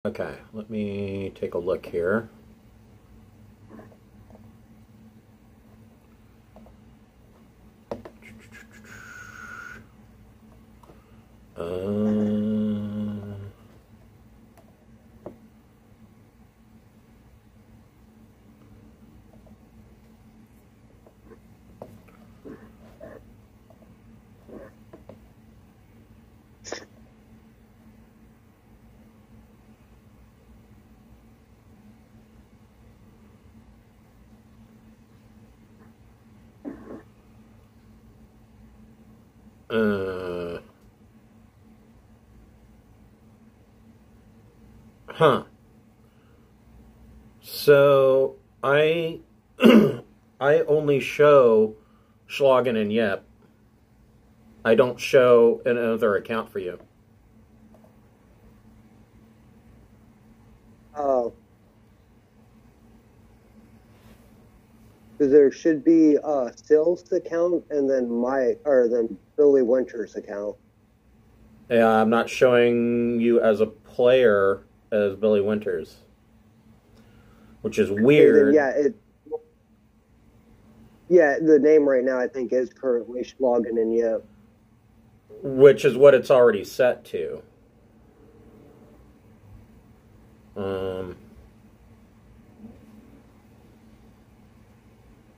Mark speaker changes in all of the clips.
Speaker 1: Okay, let me take a look here. Huh. So I I only show Schlagen and Yep. I don't show another account for you.
Speaker 2: Oh. There should be Sill's account and then then Billy Winter's account.
Speaker 1: Yeah, I'm not showing you as a player as Billy Winters, which is weird.
Speaker 2: Okay, yeah, the name right now I think is currently Schlagen and Yep.
Speaker 1: Which is what it's already set to.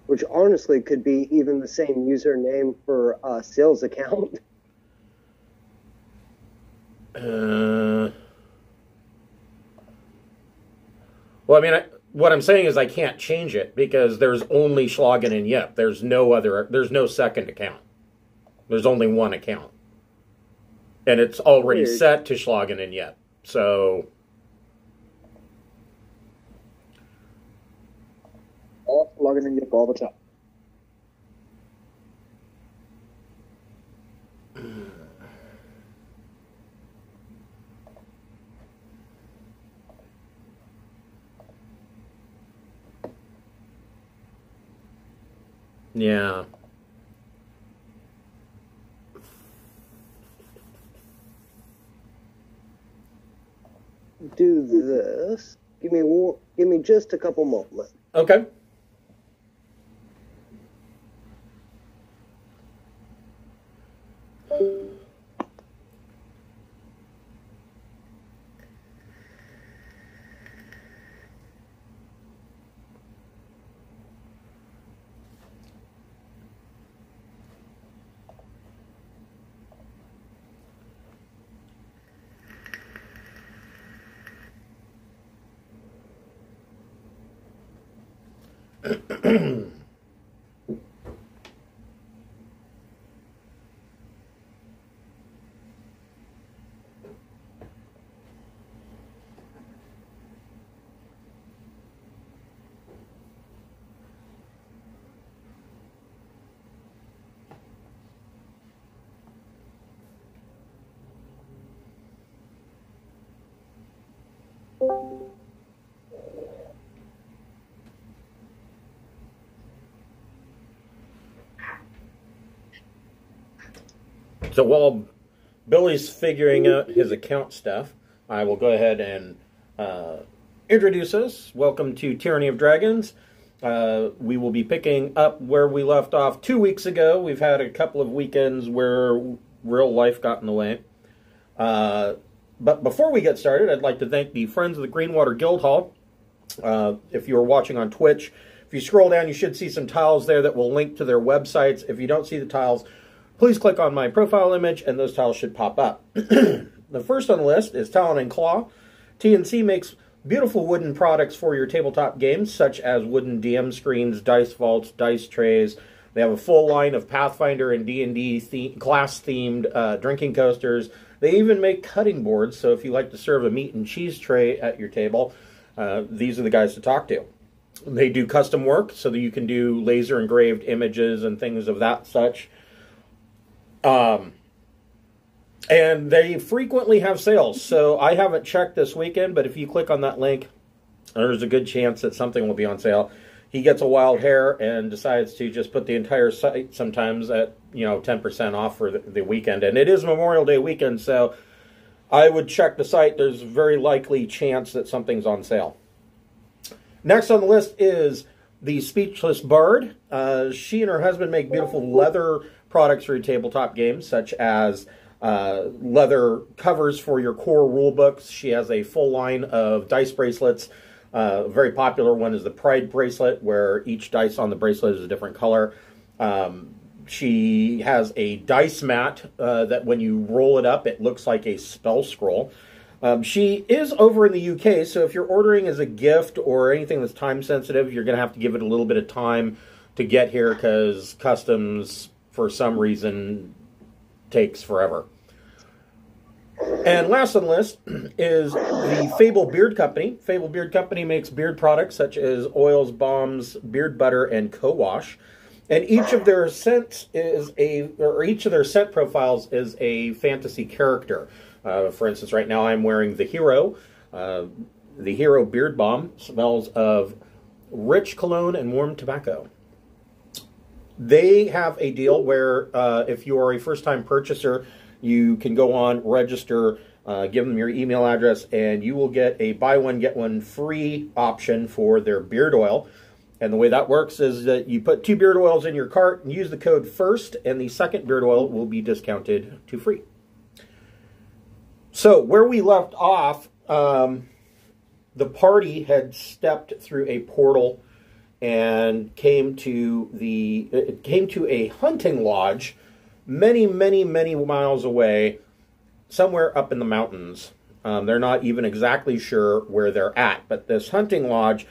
Speaker 2: Which honestly could be even the same username for Sill's account.
Speaker 1: Well, I mean, what I'm saying is I can't change it because there's only Schlagen and Yep. There's no second account. There's only one account. And it's already set to Schlagen and Yep. So
Speaker 3: all Schlagen and Yep all the time.
Speaker 1: yeah.
Speaker 2: Do this. Give me just a couple moments.
Speaker 1: Okay. So while Billy's figuring out his account stuff, I will go ahead and introduce us. Welcome to Tyranny of Dragons. We will be picking up where we left off 2 weeks ago. We've had a couple of weekends where real life got in the way. But before we get started, I'd like to thank the friends of the Greenwater Guildhall. If you're watching on Twitch, if you scroll down, you should see some tiles there that will link to their websites. If you don't see the tiles, please click on my profile image, and those tiles should pop up. The first on the list is Talon Claw. TNC makes beautiful wooden products for your tabletop games, such as wooden DM screens, dice vaults, dice trays. They have a full line of Pathfinder and D&D class-themed drinking coasters. They even make cutting boards, so if you like to serve a meat and cheese tray at your table, these are the guys to talk to. They do custom work, so that you can do laser-engraved images and things of that such. And they frequently have sales, so I haven't checked this weekend, but if you click on that link, there's a good chance that something will be on sale. He gets a wild hair and decides to just put the entire site sometimes at 10% off for the weekend, and it is Memorial Day weekend, so I would check the site. There's a very likely chance that something's on sale. Next on the list is the Speechless Bard. She and her husband make beautiful leather products for your tabletop games, such as leather covers for your core rule books. She has a full line of dice bracelets. A very popular one is the Pride bracelet, where each dice on the bracelet is a different color. She has a dice mat that when you roll it up, it looks like a spell scroll. She is over in the UK, so if you're ordering as a gift or anything that's time sensitive, you're going to have to give it a little bit of time to get here because customs, for some reason, takes forever. And last on the list is the Fable Beard Company. Fable Beard Company makes beard products such as oils, balms, beard butter, and co-wash. And each of their scents each of their scent profiles is a fantasy character. For instance, right now I'm wearing the Hero. The Hero Beard Balm smells of rich cologne and warm tobacco. They have a deal where if you are a first-time purchaser, you can go on, register, give them your email address, and you will get a buy one, get one free option for their beard oil. And the way that works is that you put 2 beard oils in your cart and use the code FIRST, and the second beard oil will be discounted to free. So where we left off, the party had stepped through a portal and came to a hunting lodge many, many, many miles away, somewhere up in the mountains. They're not even exactly sure where they're at, but this hunting lodge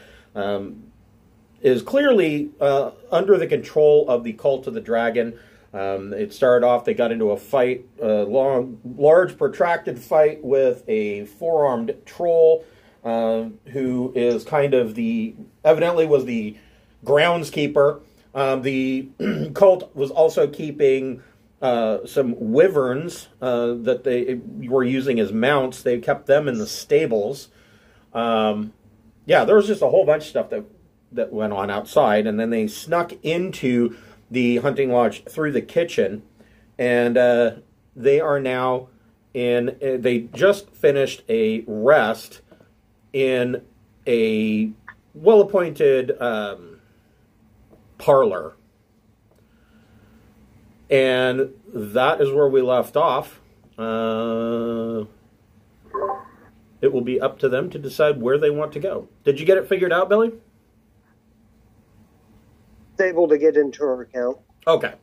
Speaker 1: is clearly under the control of the Cult of the Dragon. It started off, they got into a fight, a large, protracted fight with a 4-armed troll, who is kind of evidently was the groundskeeper. The cult was also keeping some wyverns that they were using as mounts. They kept them in the stables. Yeah, there was just a whole bunch of stuff that went on outside, and then they snuck into the hunting lodge through the kitchen, and they are now they just finished a rest in a well-appointed parlor. And that is where we left off. It will be up to them to decide where they want to go. Did you get it figured out, Billy?
Speaker 2: Able to get into her account.
Speaker 1: Okay.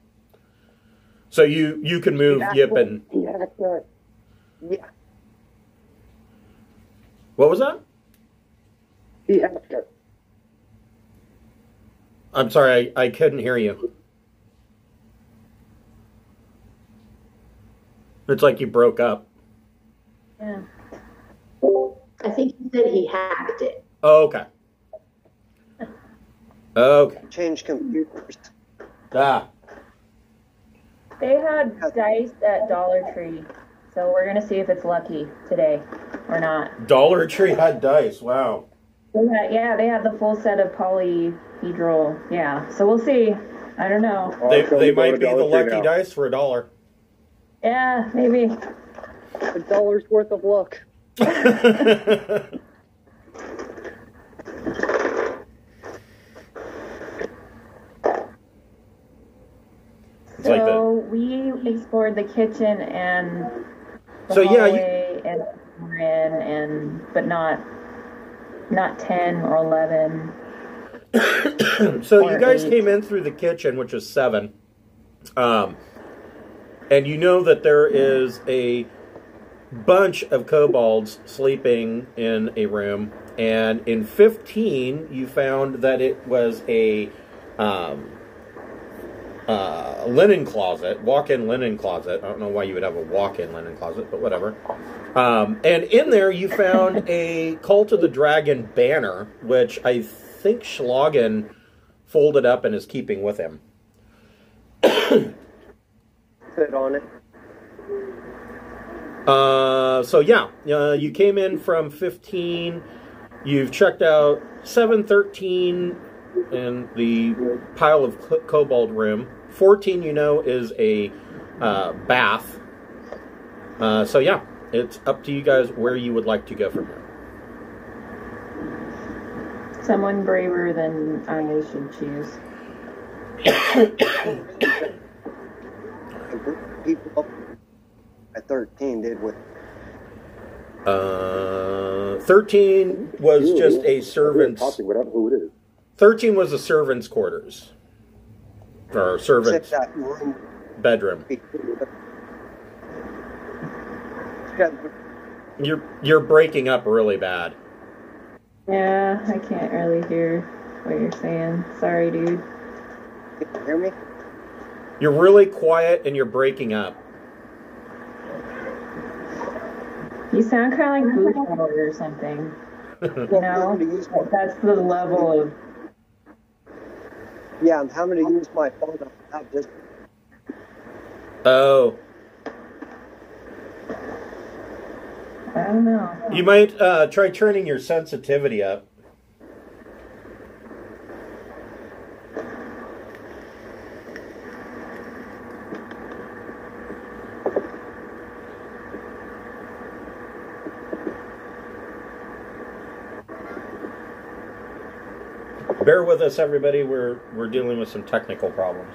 Speaker 1: So you can move Yip and...
Speaker 2: Yeah.
Speaker 1: What was that?
Speaker 3: He hacked it.
Speaker 1: I'm sorry, I couldn't hear you. It's like you broke up.
Speaker 4: Yeah. I think he said he hacked it.
Speaker 1: Oh, okay. Okay.
Speaker 2: Change computers.
Speaker 1: Ah.
Speaker 4: They had dice at Dollar Tree, so we're gonna see if it's lucky today or not.
Speaker 1: Dollar Tree had dice. Wow.
Speaker 4: They had the full set of polyhedral. Yeah, so we'll see. I don't know.
Speaker 1: They might be the lucky dice for $1.
Speaker 4: Yeah, maybe.
Speaker 3: $1 worth of luck.
Speaker 4: So we explored the kitchen and the hallway and we're in, but not 10 or 11.
Speaker 1: So you guys came in through the kitchen, which is 7. And you know that there is a bunch of kobolds sleeping in a room. And in 15, you found that it was a linen closet, walk-in linen closet. I don't know why you would have a walk-in linen closet, but whatever. And in there, you found a Cult of the Dragon banner, which I think Schlagen folded up and is keeping with him.
Speaker 2: Fit on it.
Speaker 1: So yeah, you came in from 15. You've checked out 7, 13, and the pile of kobold room. 14, you know, is a bath. So yeah, it's up to you guys where you would like to go from here.
Speaker 4: Someone braver than I should choose.
Speaker 2: People at 13 did with
Speaker 1: 13 was just a servant's.
Speaker 5: Who it is.
Speaker 1: 13 was a servant's quarters, or servant's
Speaker 2: that room.
Speaker 1: bedroom. You're breaking up really bad.
Speaker 4: Yeah, I can't really hear what you're saying. Sorry, dude.
Speaker 2: Can you hear me?
Speaker 1: You're really quiet and you're breaking up.
Speaker 4: You sound kind of like Guildhall or something. You know? That's the level of...
Speaker 2: Yeah, I'm having to use my phone. Not just...
Speaker 1: Oh.
Speaker 4: I don't know.
Speaker 1: You might try turning your sensitivity up. Bear with us, everybody. We're dealing with some technical problems.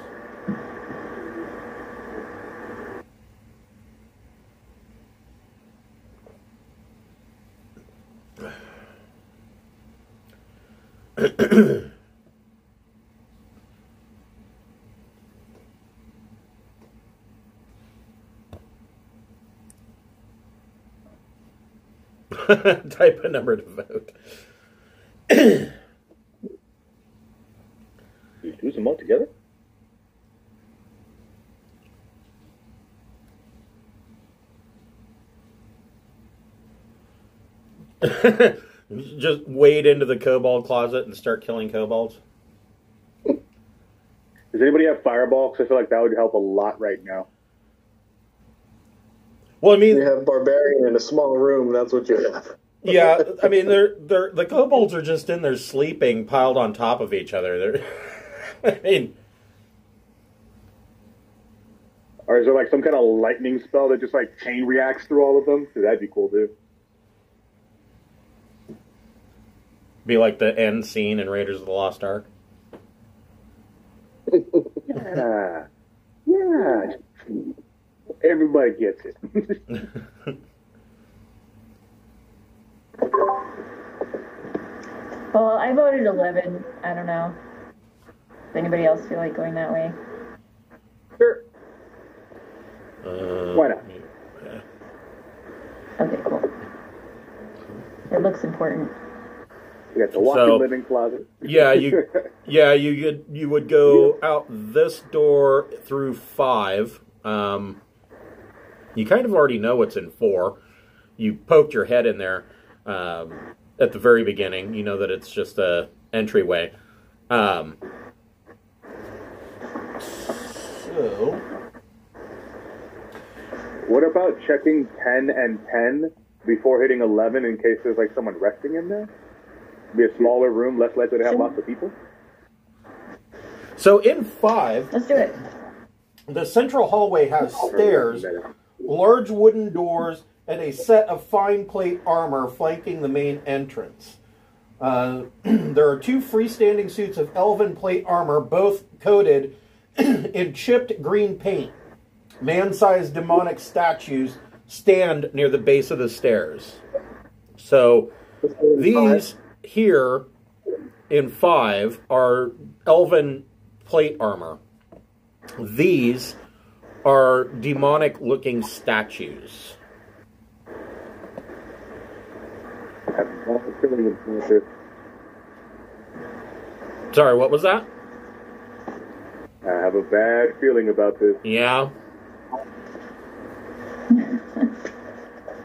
Speaker 1: Type a number to vote.
Speaker 5: You choose them all together?
Speaker 1: Just wade into the kobold closet and start killing kobolds.
Speaker 5: Does anybody have fireball? Because I feel like that would help a lot right now.
Speaker 1: Well, I mean,
Speaker 6: you have barbarian in a small room. That's what you have.
Speaker 1: Yeah, I mean, the kobolds are just in there sleeping, piled on top of each other. I mean,
Speaker 5: or is there like some kind of lightning spell that just like chain reacts through all of them? That'd be cool too.
Speaker 1: Be like the end scene in Raiders of the Lost Ark.
Speaker 5: Yeah. Everybody gets it.
Speaker 4: Well, I voted 11. I don't know. Does anybody else feel like going that way?
Speaker 5: Sure. Why not?
Speaker 1: Yeah.
Speaker 4: Okay, cool. It looks important.
Speaker 5: You got the walk-in living closet.
Speaker 1: Yeah, you would go out this door through 5. You kind of already know what's in 4. You poked your head in there at the very beginning. You know that it's just a entryway. So,
Speaker 5: what about checking 10 and 10 before hitting 11 in case there's like someone resting in there? Be a smaller room, less likely to have lots of people.
Speaker 1: So in 5,
Speaker 4: let's do it.
Speaker 1: The central hallway has stairs, large wooden doors, and a set of fine plate armor flanking the main entrance. There are 2 freestanding suits of elven plate armor, both coated in chipped green paint. Man-sized demonic statues stand near the base of the stairs. So these here in 5 are elven plate armor. These are demonic-looking statues. Sorry, what was that?
Speaker 5: I have a bad feeling about this.
Speaker 1: Yeah.
Speaker 2: Can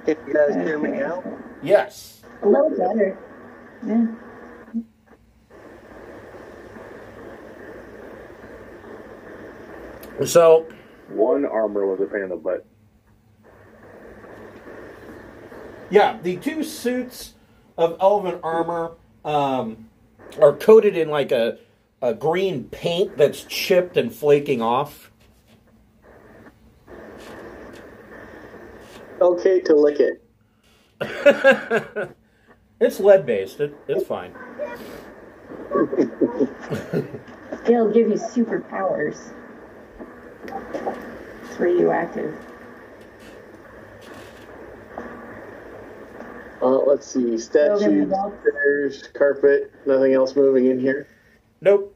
Speaker 2: you guys hear me now?
Speaker 1: Yes.
Speaker 4: A little better. Yeah.
Speaker 1: So,
Speaker 5: one armor was a pain in the butt.
Speaker 1: Yeah, the 2 suits of elven armor are coated in like a green paint that's chipped and flaking off.
Speaker 6: Okay to lick it.
Speaker 1: It's lead-based. It's fine.
Speaker 4: It'll give you superpowers. It's radioactive.
Speaker 6: Let's see. Statues, stairs, carpet. Nothing else moving in here?
Speaker 1: Nope.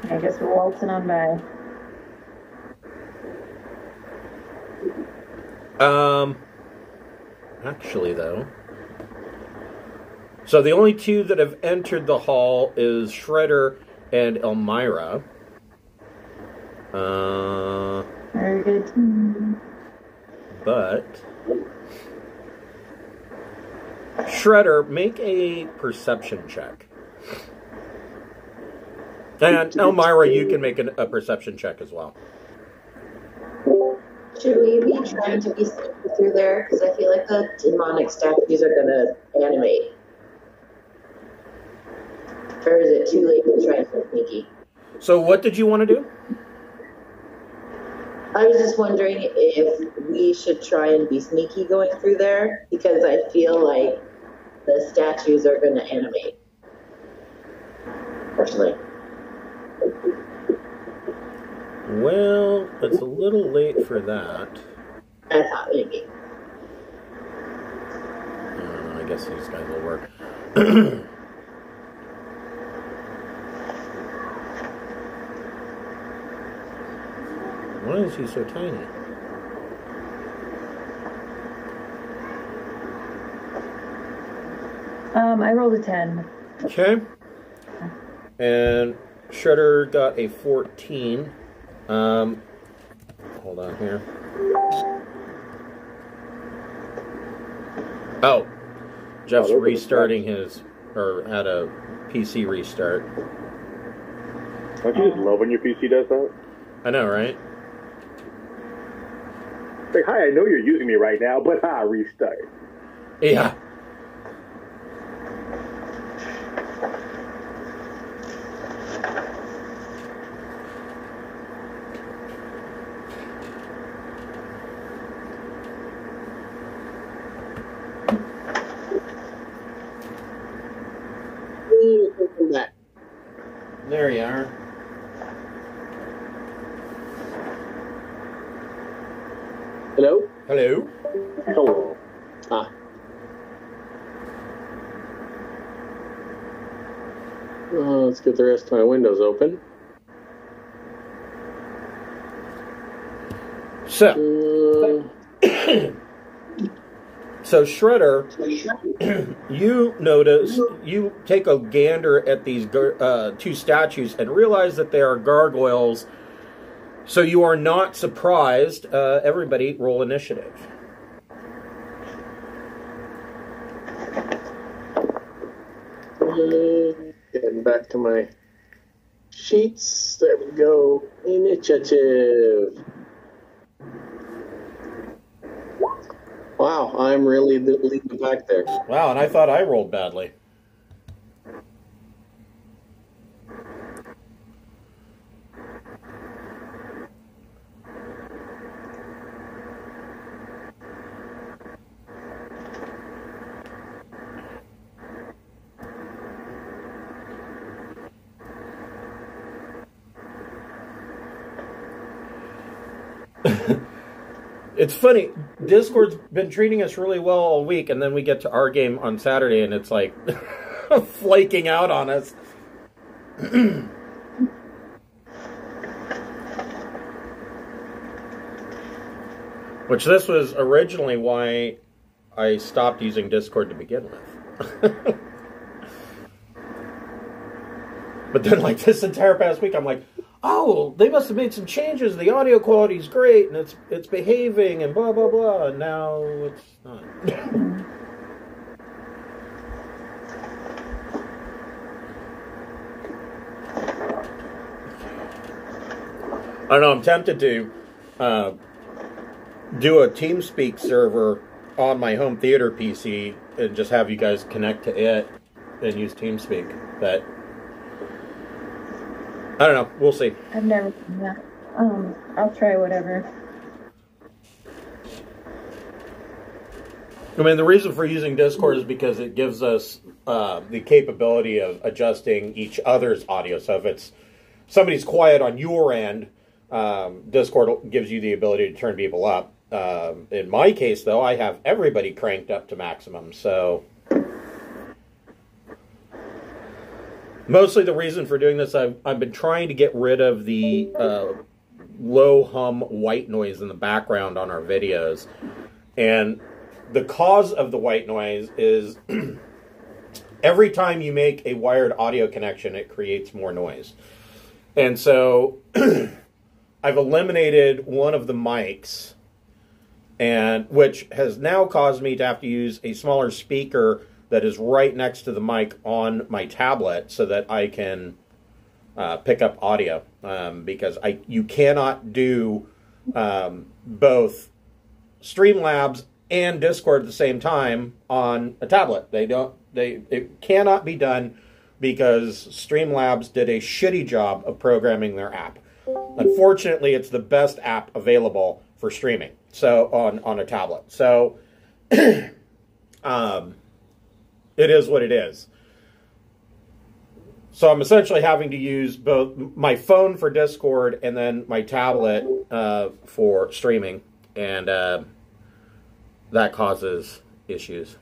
Speaker 4: I guess we're waltzing on by.
Speaker 1: Actually, though. So the only two that have entered the hall is Shredder and Elmira.
Speaker 4: Very good.
Speaker 1: But Shredder, make a perception check. And Elmira, you can make a perception check as well.
Speaker 7: Should we be trying to be sneaky through there? Because I feel like the demonic statues are going to animate. Or is it too late to try and be sneaky?
Speaker 1: So what did you want to do?
Speaker 7: I was just wondering if we should try and be sneaky going through there, because I feel like the statues are going to animate. Personally.
Speaker 1: Well, it's a little late for that.
Speaker 7: I thought maybe.
Speaker 1: I guess these guys will work. Why is he so tiny?
Speaker 4: I rolled a 10.
Speaker 1: Okay. And Shredder got a 14. Hold on here. Oh. Jeff's restarting his, or had a PC restart.
Speaker 5: Don't you just love when your PC does that?
Speaker 1: I know, right?
Speaker 5: It's like, hi, I know you're using me right now, but restart.
Speaker 1: Yeah. There you are.
Speaker 6: Hello?
Speaker 1: Hello.
Speaker 5: Hello.
Speaker 6: Let's get the rest of my windows open.
Speaker 1: So, so Shredder, you notice, you take a gander at these two statues and realize that they are gargoyles. So you are not surprised. Everybody roll initiative.
Speaker 6: Getting back to my sheets. There we go. Initiative. Wow, I'm really leading the pack there.
Speaker 1: Wow, and I thought I rolled badly. It's funny, Discord's been treating us really well all week, and then we get to our game on Saturday, and it's like flaking out on us. Which this was originally why I stopped using Discord to begin with. But then, like, this entire past week, I'm like, oh, they must have made some changes. The audio quality is great, and it's behaving, and blah, blah, blah. And now it's not. I don't know, I'm tempted to do a TeamSpeak server on my home theater PC and just have you guys connect to it and use TeamSpeak. But I don't know. We'll see.
Speaker 4: I've never done that. I'll try whatever.
Speaker 1: I mean, the reason for using Discord is because it gives us the capability of adjusting each other's audio. So if it's somebody's quiet on your end, Discord gives you the ability to turn people up. In my case, though, I have everybody cranked up to maximum. So mostly the reason for doing this, I've been trying to get rid of the low hum white noise in the background on our videos. And the cause of the white noise is every time you make a wired audio connection, it creates more noise. And so I've eliminated one of the mics, and which has now caused me to have to use a smaller speaker that is right next to the mic on my tablet so that I can pick up audio, because you cannot do both Streamlabs and Discord at the same time on a tablet. It cannot be done because Streamlabs did a shitty job of programming their app. Unfortunately, it's the best app available for streaming. So on a tablet. So it is what it is. So I'm essentially having to use both my phone for Discord and then my tablet for streaming, and that causes issues.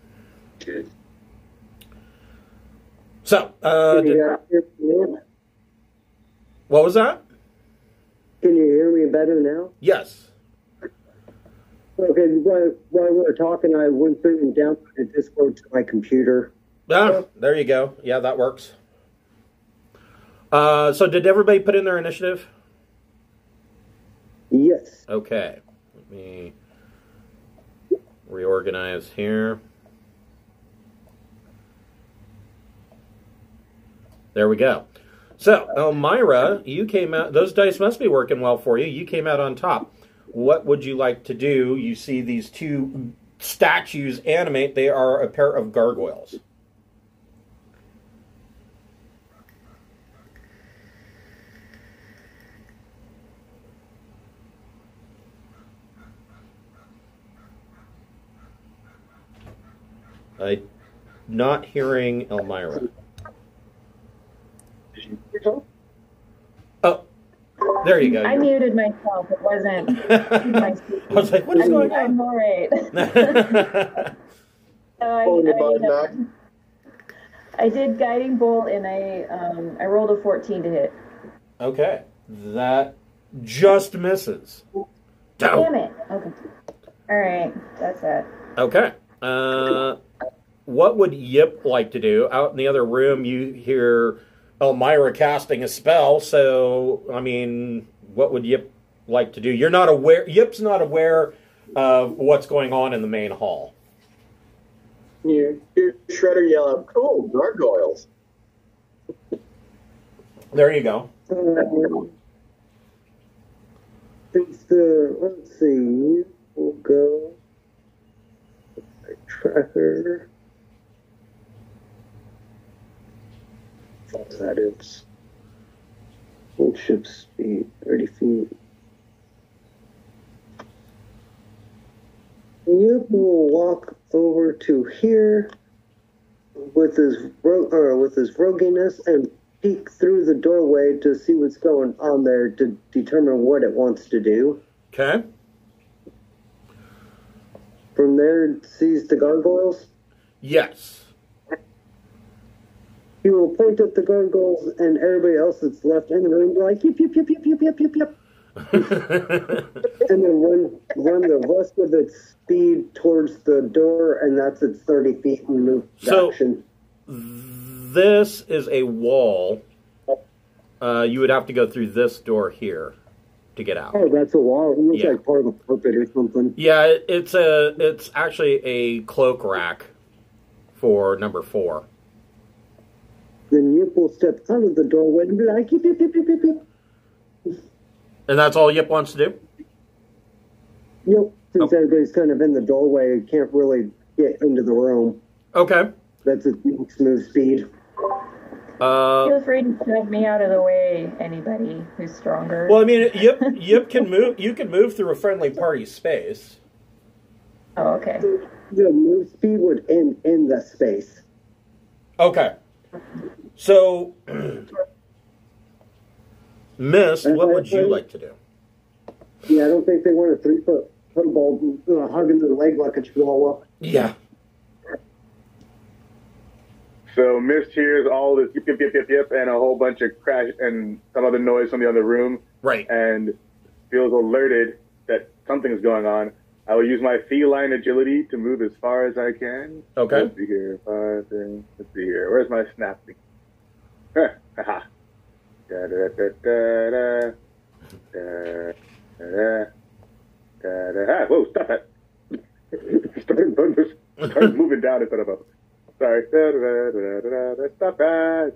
Speaker 1: So, what was that?
Speaker 2: Can you hear me better now?
Speaker 1: Yes.
Speaker 2: Okay, while we were talking, I went through and downloaded Discord to my computer.
Speaker 1: Ah, there you go. Yeah, that works. So did everybody put in their initiative?
Speaker 2: Yes.
Speaker 1: Okay. Let me reorganize here. There we go. So, Elmira, you came out. Those dice must be working well for you. You came out on top. What would you like to do? You see these two statues animate. They are a pair of gargoyles. I'm not hearing Elmira. Oh, there you go.
Speaker 4: I muted myself. It wasn't my speaker.
Speaker 1: I was like, what is going on?
Speaker 4: I'm all right. I did Guiding Bolt, and I rolled a 14 to hit.
Speaker 1: Okay. That just misses.
Speaker 4: Damn it. Okay. All right. That's that.
Speaker 1: Okay. What would Yip like to do? Out in the other room, you hear Elmira casting a spell. So, I mean, what would Yip like to do? You're not aware. Yip's not aware of what's going on in the main hall.
Speaker 6: You hear Shredder yell out, "Cool, gargoyles!"
Speaker 1: There you go.
Speaker 2: Let's see. We'll go. Tracker. That is full ship speed, 30 feet. Yip will walk over to here with his roguiness and peek through the doorway to see what's going on there to determine what it wants to do.
Speaker 1: Okay.
Speaker 2: From there, it sees the gargoyles.
Speaker 1: Yes.
Speaker 2: He will point at the gargoyles and everybody else that's left in the room, like, yip, yip, yip, yip, yip, yip, yip, yip. And then run the rest of its speed towards the door, and that's its 30 feet and move action.
Speaker 1: This is a wall. You would have to go through this door here to get out.
Speaker 2: Oh, that's a wall. It looks like part of a carpet or something.
Speaker 1: Yeah, it's actually a cloak rack for number 4.
Speaker 2: Then Yip will step out of the doorway and be like, yip, yip, yip, yip, yip, yip.
Speaker 1: And that's all Yip wants to do?
Speaker 2: Yep. Since everybody's kind of in the doorway, you can't really get into the room.
Speaker 1: Okay.
Speaker 2: That's its smooth speed.
Speaker 4: Feel free to shove me out of the way, anybody who's stronger.
Speaker 1: Well, I mean, Yip can move. You can move through a friendly party space.
Speaker 4: Oh, okay.
Speaker 2: the move speed would end in the space.
Speaker 1: Okay. So, Mist, what would you like to do?
Speaker 2: Yeah, I don't think they want a 3-foot football hugging their leg like a chihuahua.
Speaker 1: Yeah.
Speaker 5: So Mist hears all this yip, yip, yip, yip, yip, and a whole bunch of crash and some other noise from the other room.
Speaker 1: Right.
Speaker 5: And feels alerted that something's going on. I will use my feline agility to move as far as I can.
Speaker 1: Okay.
Speaker 5: Let's see here. Let's see here. Where's my snap thing? Haha. Da da da da da da da da da. Whoa! Stop that! Started moving down instead of up. Sorry. Stop that!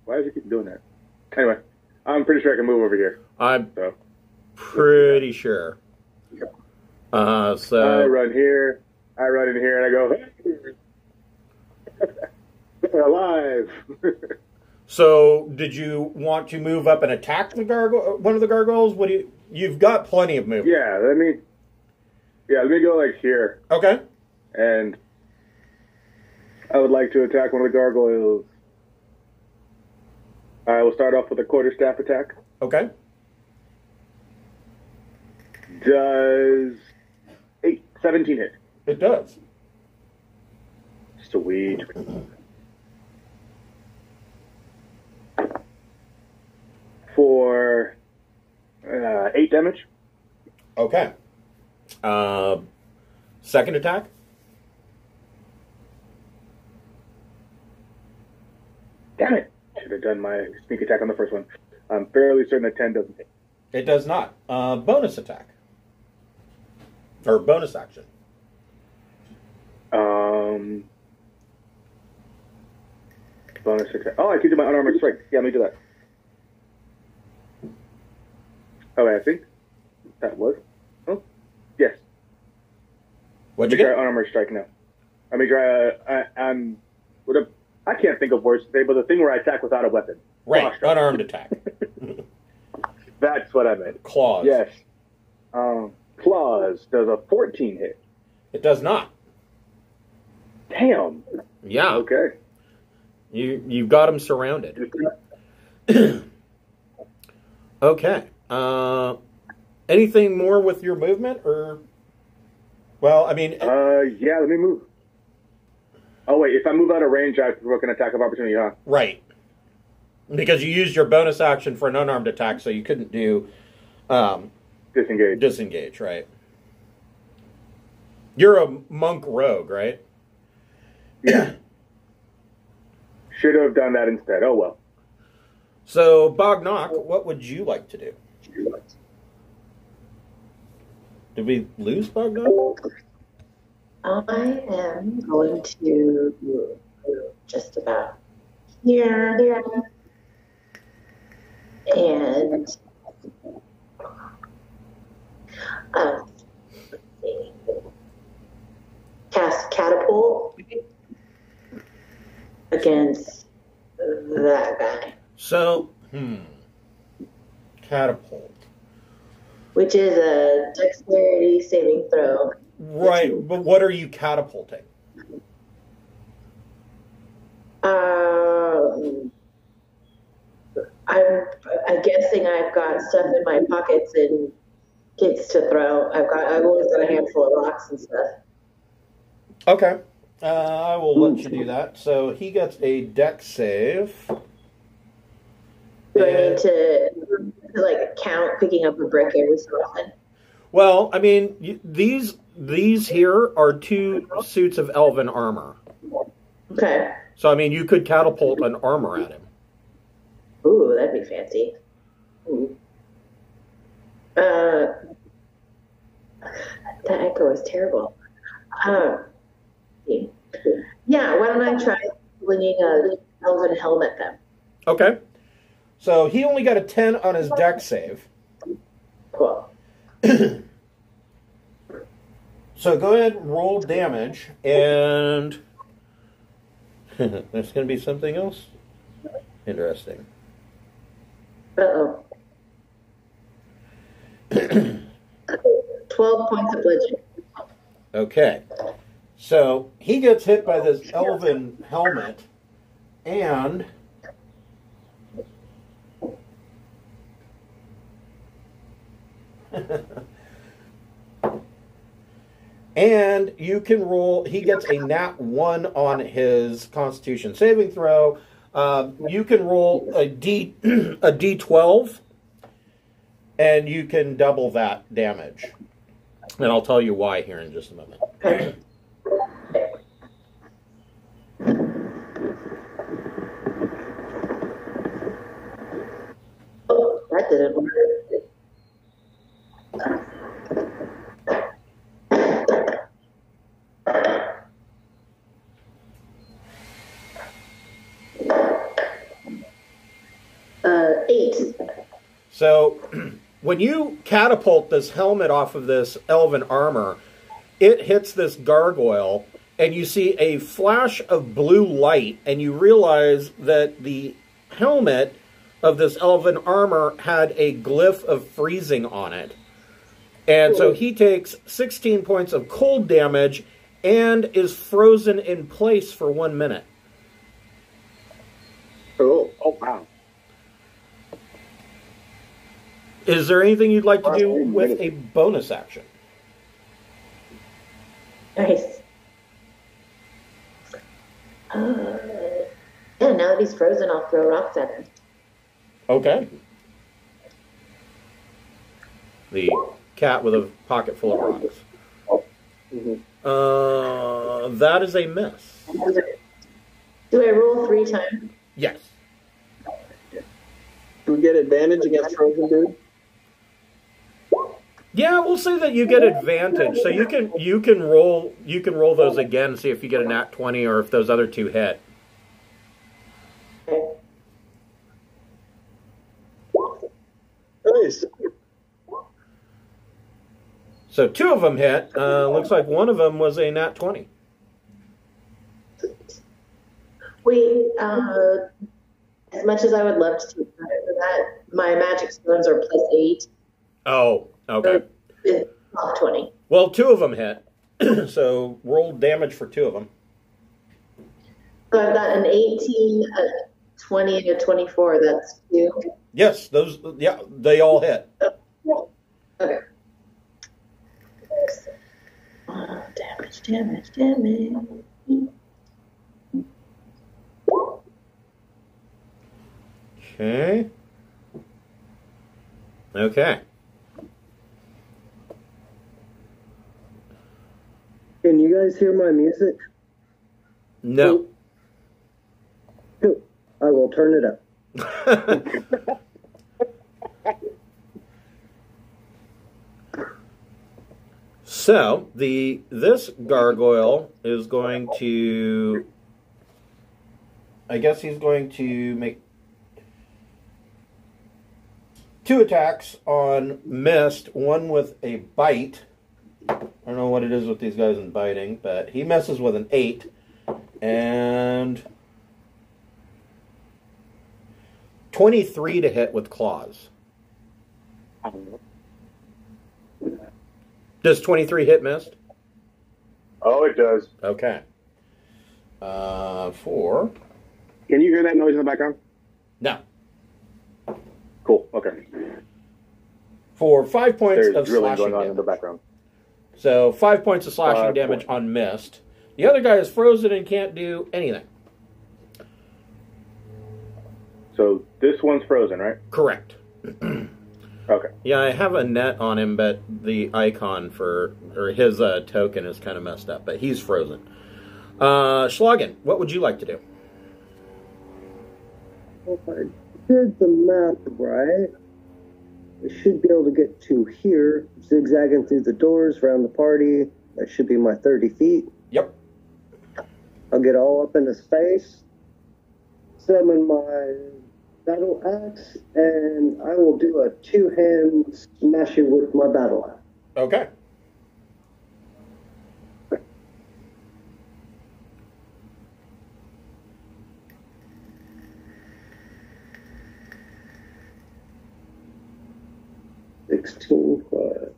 Speaker 5: Why does it keep doing that? Anyway, I'm pretty sure I can move over here.
Speaker 1: I'm pretty sure. So
Speaker 5: I run here. I run in here and I go, hey, they're alive.
Speaker 1: So, did you want to move up and attack the one of the gargoyles? What do you've got plenty of movement.
Speaker 5: Yeah, let me go like here.
Speaker 1: Okay.
Speaker 5: And I would like to attack one of the gargoyles. I will start off with a quarterstaff attack.
Speaker 1: Okay.
Speaker 5: Does 17 hit?
Speaker 1: It does.
Speaker 5: Sweet. For 8 damage.
Speaker 1: Okay. Second attack?
Speaker 5: Damn it. Should have done my sneak attack on the first one. I'm fairly certain that 10 doesn't hit.
Speaker 1: It does not. Bonus attack. Or bonus action.
Speaker 5: Bonus attack. Oh, I can do my unarmored strike. Yeah, let me do that. Oh, I think that was. Oh, yes.
Speaker 1: What'd you
Speaker 5: try
Speaker 1: get?
Speaker 5: unarmored strike now. Let me try. I can't think of words to say, but the thing where I attack without a weapon.
Speaker 1: Right, unarmed attack.
Speaker 5: That's what I meant.
Speaker 1: Claws.
Speaker 5: Yes. Claws does a 14 hit.
Speaker 1: It does not.
Speaker 5: Damn.
Speaker 1: Yeah.
Speaker 5: Okay.
Speaker 1: You've got him surrounded. Okay. Anything more with your movement, or? Well, I mean.
Speaker 5: Yeah. Let me move. Oh wait, if I move out of range, I provoke an attack of opportunity, huh?
Speaker 1: Right. Because you used your bonus action for an unarmed attack, so you couldn't do
Speaker 5: disengage.
Speaker 1: Disengage, right? You're a monk rogue, right?
Speaker 5: Yeah. Should have done that instead. Oh well.
Speaker 1: So, Bognock, what would you like to do? Did we lose Bognock?
Speaker 7: I am going to move just about here. And let's see. Cast catapult against that guy.
Speaker 1: So, catapult.
Speaker 7: Which is a dexterity saving throw.
Speaker 1: Right, but what are you catapulting?
Speaker 7: I'm guessing I've got stuff in my pockets and kids to throw. I've always got a handful of rocks and stuff.
Speaker 1: Okay. I will let you do that. So he gets a dex save.
Speaker 7: Do I need to like count picking up a brick every so often?
Speaker 1: Well, I mean, these here are 2 suits of elven armor.
Speaker 7: Okay.
Speaker 1: So, I mean, you could catapult an armor at him.
Speaker 7: Ooh, that'd be fancy. Ooh. That echo is terrible. Yeah, why don't I try flinging an elven helm at them?
Speaker 1: Okay. So he only got a 10 on his dex save.
Speaker 7: Cool.
Speaker 1: So go ahead and roll damage, and there's going to be something else interesting.
Speaker 7: Uh-oh. 12 points of bludgeoning.
Speaker 1: Okay. So he gets hit by this elven helmet, and and you can roll. He gets a nat 1 on his Constitution saving throw. You can roll a D12, and you can double that damage. And I'll tell you why here in just a moment.
Speaker 7: Oh, that didn't work. Eight.
Speaker 1: So, when you catapult this helmet off of this elven armor, it hits this gargoyle, and you see a flash of blue light, and you realize that the helmet of this elven armor had a glyph of freezing on it. And so he takes 16 points of cold damage and is frozen in place for 1 minute.
Speaker 6: Cool. Oh, wow.
Speaker 1: Is there anything you'd like to do with a bonus action?
Speaker 7: Nice. Yeah, now that he's frozen, I'll throw rocks at him.
Speaker 1: Okay. The cat with a pocket full of rocks. That is a miss.
Speaker 7: Do I roll 3 times?
Speaker 1: Yes.
Speaker 6: Do we get advantage against Frozen Dude?
Speaker 1: Yeah, we'll say that you get advantage. So you can roll those again and see if you get a nat 20 or if those other 2 hit.
Speaker 6: Nice.
Speaker 1: So 2 of them hit. Looks like one of them was a nat 20.
Speaker 7: Wait, as much as I would love to take credit for that, my magic stones are +8.
Speaker 1: Oh, okay.
Speaker 7: So it's off 20.
Speaker 1: Well, 2 of them hit. So roll damage for 2 of them.
Speaker 7: So I've got an 18, a 20, and a 24. That's 2.
Speaker 1: Yes, they all hit.
Speaker 7: Okay. Damage.
Speaker 1: Okay.
Speaker 2: Can you guys hear my music?
Speaker 1: No.
Speaker 2: Cool. I will turn it up.
Speaker 1: So this gargoyle is going to, I guess he's going to make 2 attacks on Mist, one with a bite. I don't know what it is with these guys in biting, but he messes with an 8. And 23 to hit with claws. Does 23 hit Mist?
Speaker 5: Oh, it does.
Speaker 1: Okay. 4.
Speaker 5: Can you hear that noise in the background?
Speaker 1: No.
Speaker 5: Cool. Okay.
Speaker 1: For 5 points
Speaker 5: There's
Speaker 1: of
Speaker 5: drilling
Speaker 1: slashing
Speaker 5: going on in
Speaker 1: damage.
Speaker 5: the background.
Speaker 1: So 5 points of slashing damage on Mist. The other guy is frozen and can't do anything.
Speaker 5: So this one's frozen, right?
Speaker 1: Correct.
Speaker 5: Okay.
Speaker 1: Yeah, I have a net on him, but the icon or his token is kind of messed up, but he's frozen. Schlagen, what would you like to do?
Speaker 2: If I did the math right, I should be able to get to here, zigzagging through the doors around the party. That should be my 30 feet.
Speaker 1: Yep.
Speaker 2: I'll get all up in his face, summon my battle axe, and I will do a 2-hand smashing with my battle axe.
Speaker 1: Okay.
Speaker 2: $16,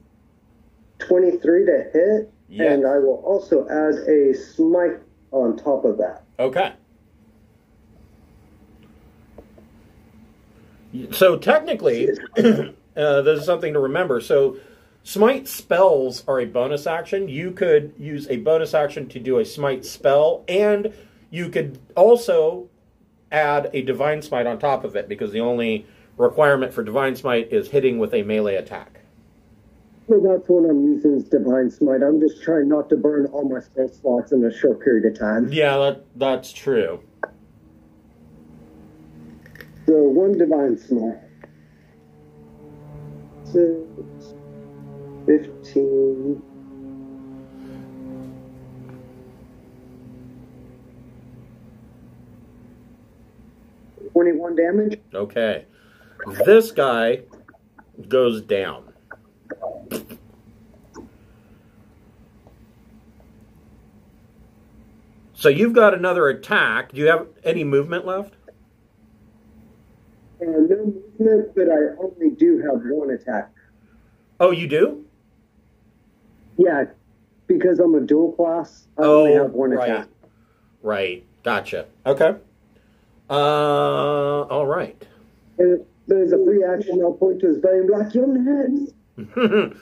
Speaker 2: 23 to hit.
Speaker 1: Yes.
Speaker 2: And I will also add a smite on top of that.
Speaker 1: Okay. So technically, there's something to remember. So smite spells are a bonus action. You could use a bonus action to do a smite spell, and you could also add a divine smite on top of it, because the only requirement for divine smite is hitting with a melee attack.
Speaker 2: So that's what I'm using is divine smite. I'm just trying not to burn all my spell slots in a short period of time.
Speaker 1: Yeah, that's true.
Speaker 2: So one divine smite. 6, 15. $21 damage.
Speaker 1: Okay. This guy goes down. So you've got another attack. Do you have any movement left?
Speaker 2: No movement, but I only do have one attack.
Speaker 1: Oh, you do?
Speaker 2: Yeah, because I'm a dual class, I only have one attack.
Speaker 1: Right. Gotcha. Okay. All right.
Speaker 2: And there's a free action I'll point to his belly and be like, "You on the head."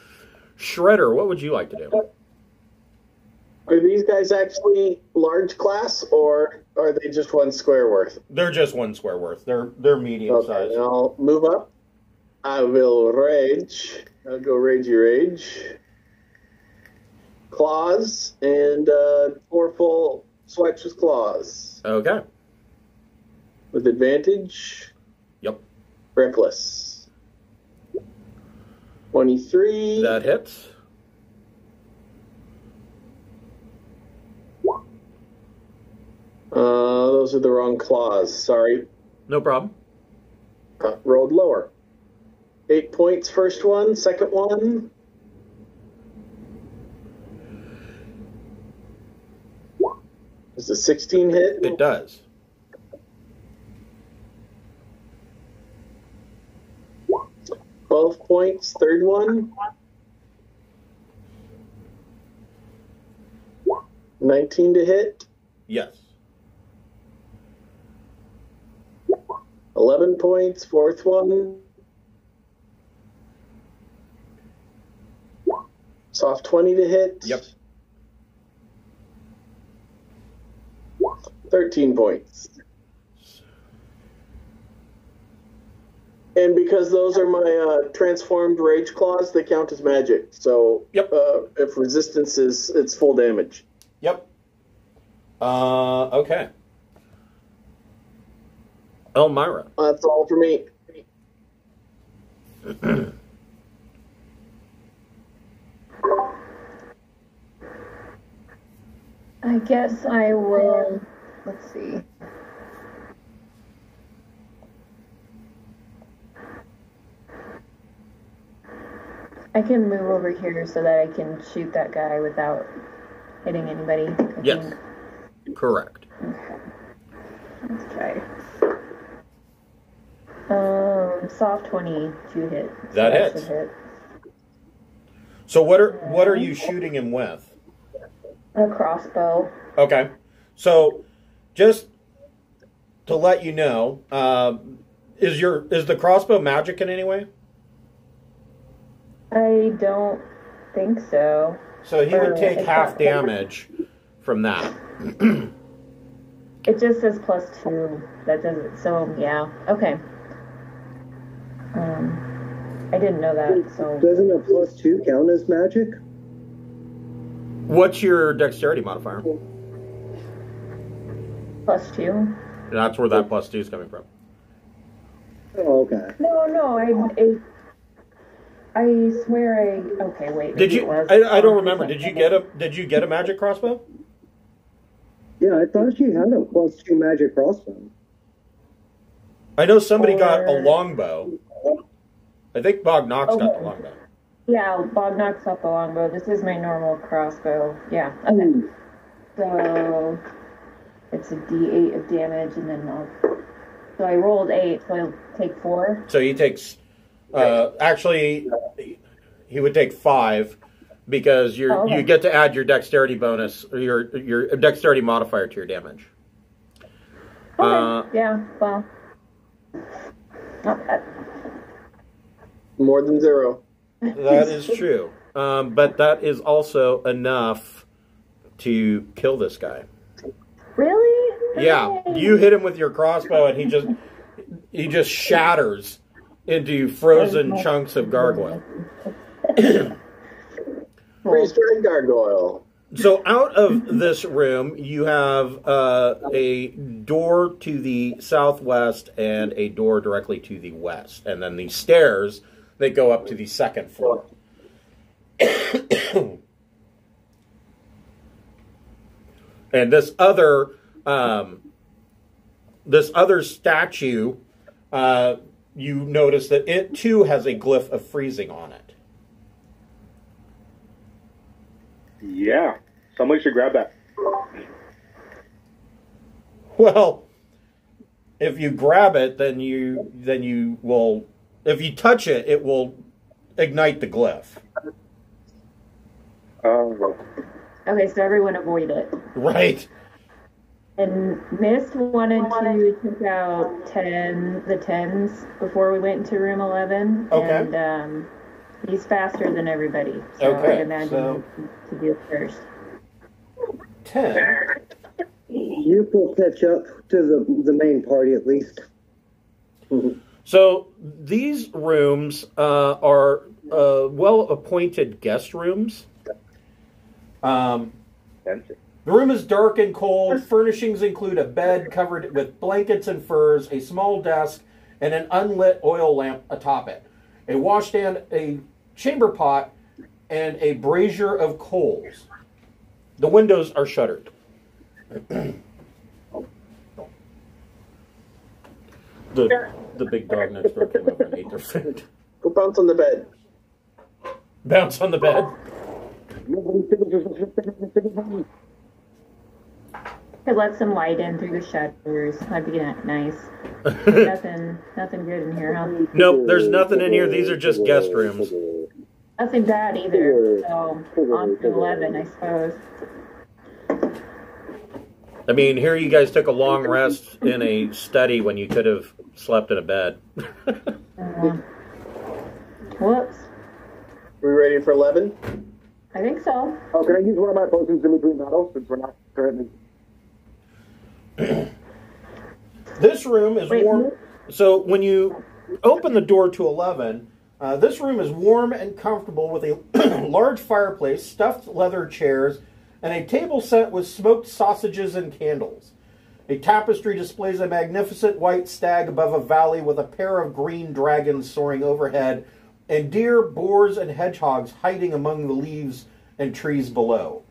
Speaker 1: Shredder, what would you like to do?
Speaker 6: Are these guys actually large class, or are they just one square worth?
Speaker 1: They're just one square worth. They're medium
Speaker 6: Okay,
Speaker 1: size.
Speaker 6: then I'll move up. I will rage. I'll go ragey rage. Claws, and 4 full swipes with claws.
Speaker 1: Okay.
Speaker 6: With advantage.
Speaker 1: Yep.
Speaker 6: Reckless. 23.
Speaker 1: That hits.
Speaker 6: Those are the wrong claws. Sorry.
Speaker 1: No problem.
Speaker 6: Rolled lower. 8 points, first one. Second one. Does a 16 hit?
Speaker 1: It does.
Speaker 6: Points, third one. 19 to hit.
Speaker 1: Yes.
Speaker 6: 11 points, fourth one. Soft 20 to hit.
Speaker 1: Yep.
Speaker 6: 13 points. And because those are my transformed rage claws, they count as magic. So
Speaker 1: yep.
Speaker 6: If resistance is, it's full damage.
Speaker 1: Yep. Okay. Elmira.
Speaker 6: That's all for me.
Speaker 4: I guess I will. Let's see. I can move over here so that I can shoot that guy without hitting anybody.
Speaker 1: Yes. Correct.
Speaker 4: Okay. Let's try. Soft 20 to hit. So
Speaker 1: that hits.
Speaker 4: Hit.
Speaker 1: So what are you shooting him with?
Speaker 4: A crossbow.
Speaker 1: Okay. So just to let you know, is the crossbow magic in any way?
Speaker 4: I don't think so.
Speaker 1: So he would take half damage from that.
Speaker 4: It just says +2. That doesn't. So yeah. Okay. I didn't know that. So
Speaker 2: doesn't a +2 count as magic?
Speaker 1: What's your dexterity modifier?
Speaker 4: +2.
Speaker 1: That's where that +2 is coming from.
Speaker 2: Oh, okay.
Speaker 4: No. I swear okay, wait.
Speaker 1: Did you? I don't remember. Did you get a magic crossbow?
Speaker 2: Yeah, I thought she had a +2 magic crossbow.
Speaker 1: I know somebody got a longbow. I think Bog Knox got the longbow.
Speaker 4: Yeah, Bog Knox got the longbow. This is my normal crossbow. Yeah. Okay. So it's a D8 of damage, and then so I rolled 8, so I'll take 4.
Speaker 1: So he takes. Actually, he would take 5 because
Speaker 4: okay.
Speaker 1: you get to add your dexterity bonus or your dexterity modifier to your damage.
Speaker 4: Okay. Yeah. Well. Not bad.
Speaker 6: More than 0.
Speaker 1: That is true. But that is also enough to kill this guy.
Speaker 4: Really?
Speaker 1: Yeah, you hit him with your crossbow, and he just shatters into frozen chunks of gargoyle.
Speaker 6: Freeze-dried gargoyle.
Speaker 1: So out of this room, you have a door to the southwest and a door directly to the west. And then the stairs, they go up to the second floor. And this other statue, you notice that it too has a glyph of freezing on it.
Speaker 5: Yeah. Somebody should grab that.
Speaker 1: Well, if you grab it, then you will. If you touch it, it will ignite the glyph.
Speaker 4: Okay, so everyone avoid it.
Speaker 1: Right.
Speaker 4: And Mist wanted to take out the 10s before we went into room 11.
Speaker 1: Okay.
Speaker 4: And he's faster than everybody. So
Speaker 1: Okay,
Speaker 4: I imagine
Speaker 1: so-
Speaker 4: to do it first.
Speaker 1: 10.
Speaker 2: You will catch up to the main party at least.
Speaker 1: So these rooms are well-appointed guest rooms.
Speaker 5: Fancy.
Speaker 1: The room is dark and cold. Furnishings include a bed covered with blankets and furs, a small desk, and an unlit oil lamp atop it. A washstand, a chamber pot, and a brazier of coals. The windows are shuttered. The big dog next door came over and ate their food.
Speaker 6: Go bounce on the bed.
Speaker 1: Bounce on the bed.
Speaker 4: Could let some light in through the shutters. That'd be nice. Nothing good in here, huh?
Speaker 1: Nope, there's nothing in here. These are just guest rooms.
Speaker 4: Nothing bad either. So on to 11, I suppose.
Speaker 1: I mean, here you guys took a long rest in a study when you could have slept in a bed.
Speaker 4: Whoops.
Speaker 6: We ready for 11?
Speaker 4: I think so.
Speaker 8: Oh, can I use one of my potions in between battles since we're not currently...
Speaker 1: This room is warm. So when you open the door to 11, this room is warm and comfortable with a large fireplace, stuffed leather chairs, and a table set with smoked sausages and candles. A tapestry displays a magnificent white stag above a valley with a pair of green dragons soaring overhead, and deer, boars, and hedgehogs hiding among the leaves and trees below.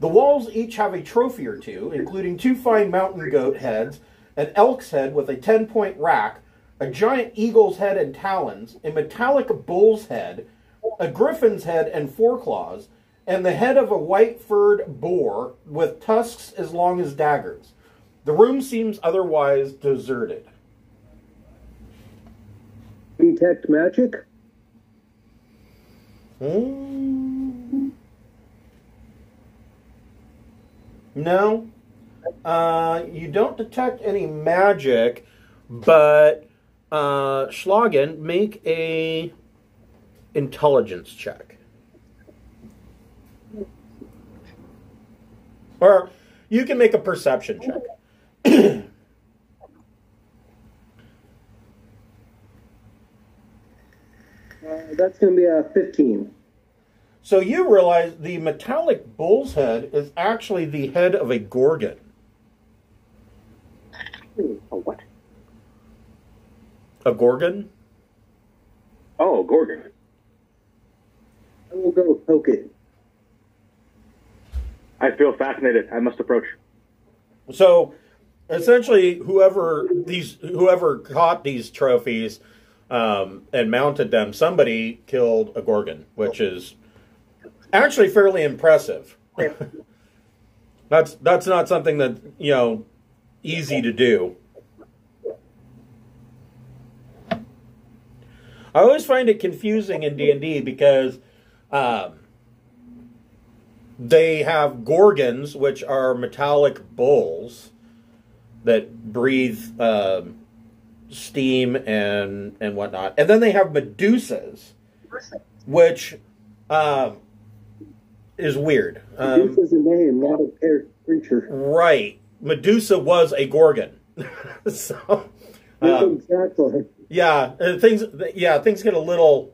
Speaker 1: The walls each have a trophy or two, including 2 fine mountain goat heads, an elk's head with a 10-point rack, a giant eagle's head and talons, a metallic bull's head, a griffin's head and foreclaws, and the head of a white-furred boar with tusks as long as daggers. The room seems otherwise deserted.
Speaker 2: Detect magic?
Speaker 1: No. You don't detect any magic, but Schlagen, make a intelligence check. Or you can make a perception check.
Speaker 2: That's going to be a 15.
Speaker 1: So you realize the metallic bull's head is actually the head of a gorgon.
Speaker 5: A what?
Speaker 1: A gorgon?
Speaker 5: Oh, Gorgon.
Speaker 2: I will go poke it.
Speaker 5: I feel fascinated. I must approach.
Speaker 1: So essentially, whoever caught these trophies and mounted them, somebody killed a gorgon, which is actually fairly impressive. That's not something that, easy to do. I always find it confusing in D&D because They have gorgons, which are metallic bulls that breathe steam and whatnot. And then they have medusas, which is weird.
Speaker 2: Medusa's a name, not a creature.
Speaker 1: Right. Medusa was a gorgon. So,
Speaker 2: exactly.
Speaker 1: Yeah, things get a little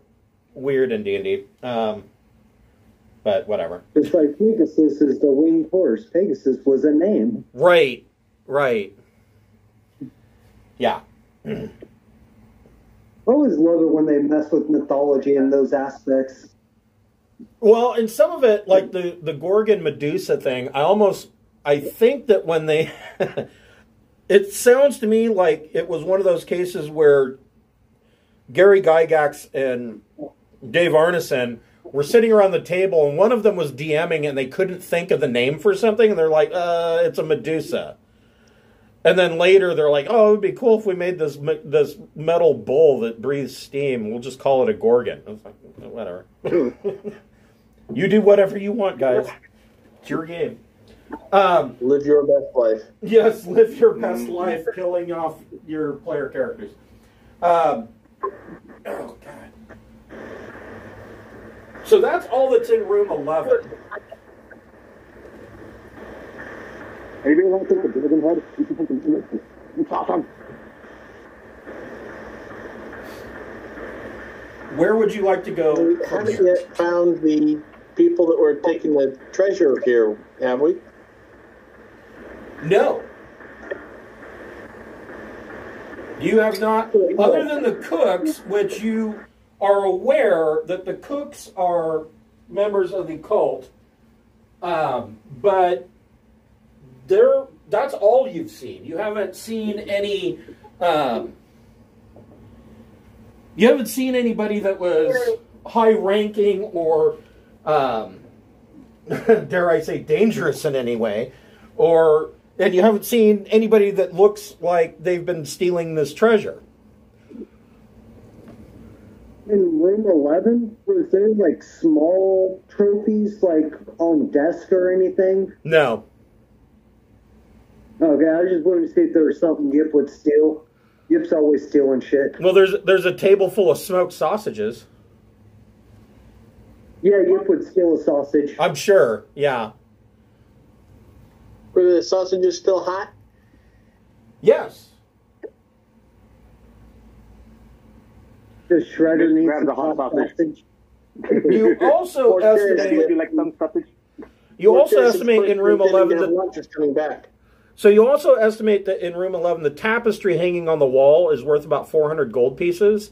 Speaker 1: weird in D&D. But whatever.
Speaker 2: It's like Pegasus is the winged horse. Pegasus was a name.
Speaker 1: Right. Yeah.
Speaker 2: I always love it when they mess with mythology in those aspects.
Speaker 1: Well, and some of it, like the Gorgon Medusa thing, I think that when they... it sounds to me like it was one of those cases where Gary Gygax and Dave Arneson were sitting around the table, and one of them was DMing, and they couldn't think of the name for something, and they're like, it's a Medusa. And then later, they're like, oh, it would be cool if we made this metal bull that breathes steam. We'll just call it a Gorgon. I was like, whatever. You do whatever you want, guys. It's your game.
Speaker 6: Live your best life.
Speaker 1: Yes, live your best life, killing off your player characters. Oh, God. So that's all that's in room 11.
Speaker 8: Anybody want to take the dragon head? You can take the it's awesome.
Speaker 1: Where would you like to go?
Speaker 6: We haven't yet found the people that were taking the treasure here, have we?
Speaker 1: No. You have not, other than the cooks, which you are aware that the cooks are members of the cult, but that's all you've seen. You haven't seen any. You haven't seen anybody that was high-ranking or, dare I say, dangerous in any way, and you haven't seen anybody that looks like they've been stealing this treasure.
Speaker 2: In room 11, was there like small trophies like on desk or anything?
Speaker 1: No.
Speaker 2: Okay, I just wanted to see if there was something Yip would steal. Yip's always stealing shit.
Speaker 1: Well, there's a table full of smoked sausages.
Speaker 2: Yeah, Yip would steal a sausage.
Speaker 1: I'm sure, yeah.
Speaker 6: Were the sausages still hot?
Speaker 1: Yes.
Speaker 2: Does Shredder need
Speaker 8: grab
Speaker 2: some
Speaker 8: the hot sausage.
Speaker 1: You also estimate...
Speaker 8: Like some sausage.
Speaker 1: You also estimate in room 11 that
Speaker 6: lunch is coming back.
Speaker 1: So you also estimate that in room 11 the tapestry hanging on the wall is worth about 400 gold pieces,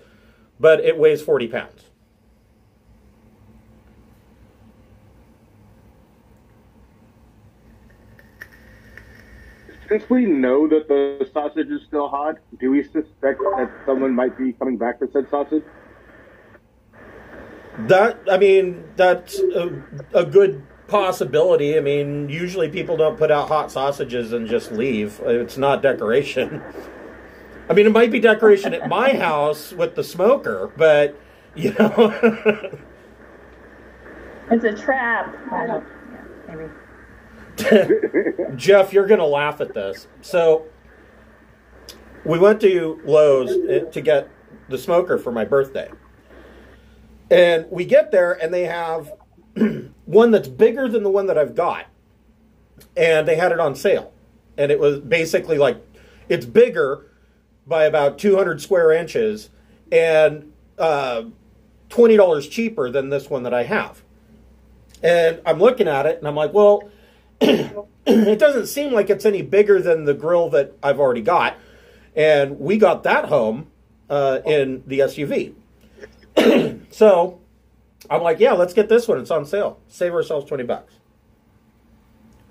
Speaker 1: but it weighs 40 pounds.
Speaker 8: Since we know that the sausage is still hot, do we suspect that someone might be coming back for said sausage?
Speaker 1: That's a good possibility. I mean, usually people don't put out hot sausages and just leave. It's not decoration. I mean, it might be decoration at my house with the smoker, but, you know.
Speaker 4: It's a trap. Yeah, maybe.
Speaker 1: Jeff, you're going to laugh at this. So, we went to Lowe's to get the smoker for my birthday. And we get there, and they have one that's bigger than the one that I've got. And they had it on sale. And it was basically like, it's bigger by about 200 square inches and $20 cheaper than this one that I have. And I'm looking at it, and I'm like, well, it doesn't seem like it's any bigger than the grill that I've already got. And we got that home in the SUV. So I'm like, yeah, let's get this one. It's on sale. Save ourselves $20.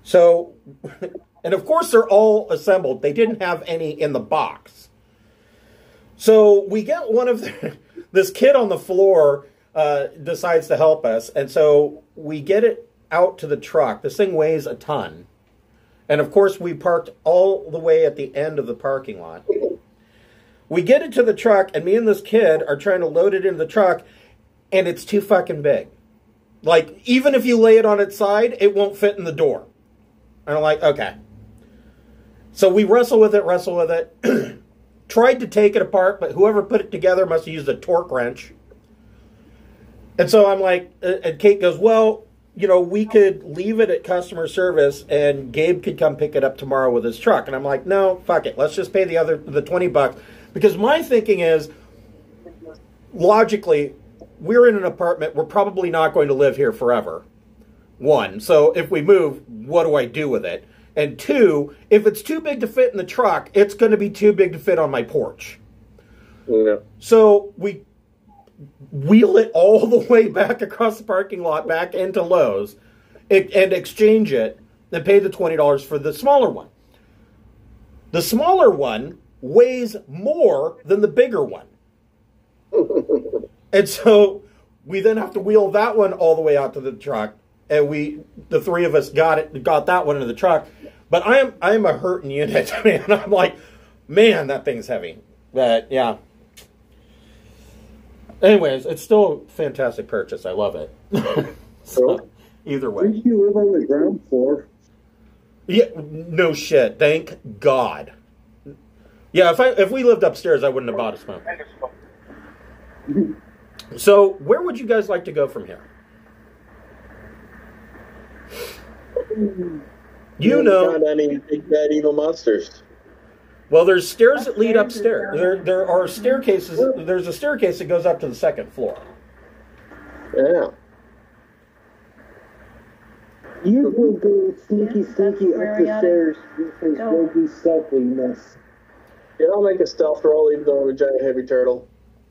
Speaker 1: So, and of course they're all assembled. They didn't have any in the box. So we get one of this kid on the floor decides to help us. And so we get it out to the truck. This thing weighs a ton. And of course we parked all the way at the end of the parking lot. We get it to the truck, and me and this kid are trying to load it into the truck, and it's too fucking big. Like, even if you lay it on its side, it won't fit in the door. And I'm like, okay. So we wrestle with it. Tried to take it apart, but whoever put it together must have used a torque wrench. And so I'm like, and Kate goes, well, you know, we could leave it at customer service and Gabe could come pick it up tomorrow with his truck. And I'm like, no, fuck it. Let's just pay the $20. Because my thinking is, logically, we're in an apartment. We're probably not going to live here forever. One. So if we move, what do I do with it? And two, if it's too big to fit in the truck, it's going to be too big to fit on my porch.
Speaker 6: Yeah.
Speaker 1: So we wheel it all the way back across the parking lot, back into Lowe's, and exchange it, and pay the $20 for the smaller one. The smaller one weighs more than the bigger one. And so we then have to wheel that one all the way out to the truck. And the three of us got that one into the truck. But I am a hurting unit, man. I'm like, man, that thing's heavy. But yeah. Anyways, it's still a fantastic purchase. I love it. So, either way.
Speaker 2: Didn't you live on the ground floor?
Speaker 1: Yeah, no shit. Thank God. Yeah, if we lived upstairs, I wouldn't have bought a smoke. So, where would you guys like to go from here? You know,
Speaker 6: Not any big bad evil monsters.
Speaker 1: well, there's stairs that lead upstairs. There are staircases. There's a staircase that goes up to the second floor.
Speaker 6: Yeah.
Speaker 2: You will go sneaky up
Speaker 4: where we
Speaker 2: the
Speaker 4: oughta
Speaker 2: stairs and
Speaker 4: go.
Speaker 2: go be stealthiness.
Speaker 6: Yeah, I'll make a stealth roll even though I'm a giant heavy turtle.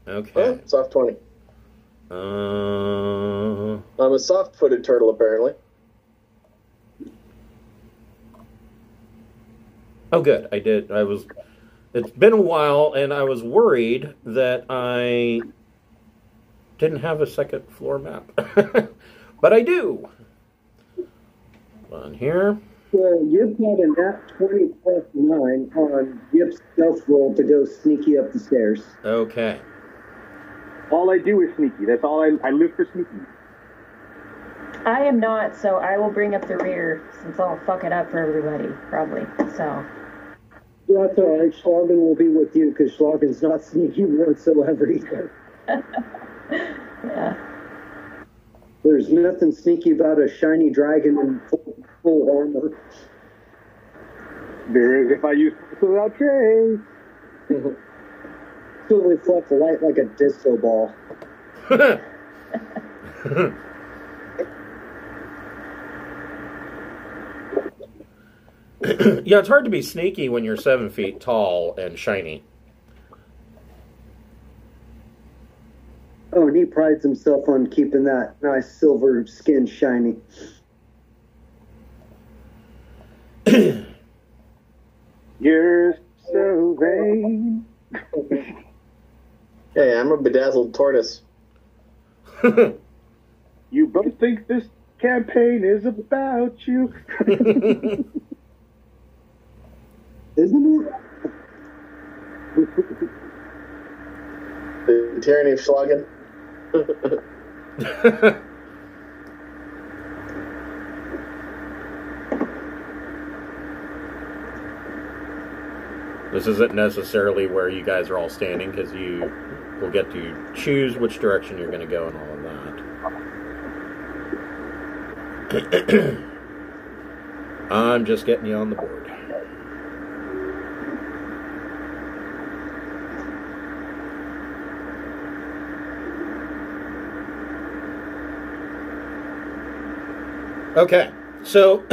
Speaker 1: Okay.
Speaker 6: Oh, soft 20. I'm a soft-footed turtle, apparently.
Speaker 1: Oh, good. I did. It's been a while, and I was worried that I didn't have a second floor map. But I do. On here.
Speaker 2: Well, you've got a nat 20 plus 9 on Yip's stealth roll to go sneaky up the stairs.
Speaker 1: Okay.
Speaker 8: All I do is sneaky. That's all I live for sneaky.
Speaker 4: I am not, so I will bring up the rear since I'll fuck it up for everybody, probably. So.
Speaker 2: That's all right. Schlagen will be with you because Schlagen's not sneaky whatsoever either.
Speaker 4: Yeah.
Speaker 2: There's nothing sneaky about a shiny dragon in full armor.
Speaker 8: There is if I use it without trace.
Speaker 2: Still reflect light like a disco ball.
Speaker 1: Yeah, it's hard to be sneaky when you're 7 feet tall and shiny.
Speaker 2: Oh, and he prides himself on keeping that nice silver skin shiny.
Speaker 8: You're so vain.
Speaker 6: Hey, I'm a bedazzled tortoise.
Speaker 8: You both think this campaign is about you.
Speaker 2: Isn't it?
Speaker 6: The Tyranny of Schlagen.
Speaker 1: This isn't necessarily where you guys are all standing because you will get to choose which direction you're going to go and all of that. I'm just getting you on the board. Okay, so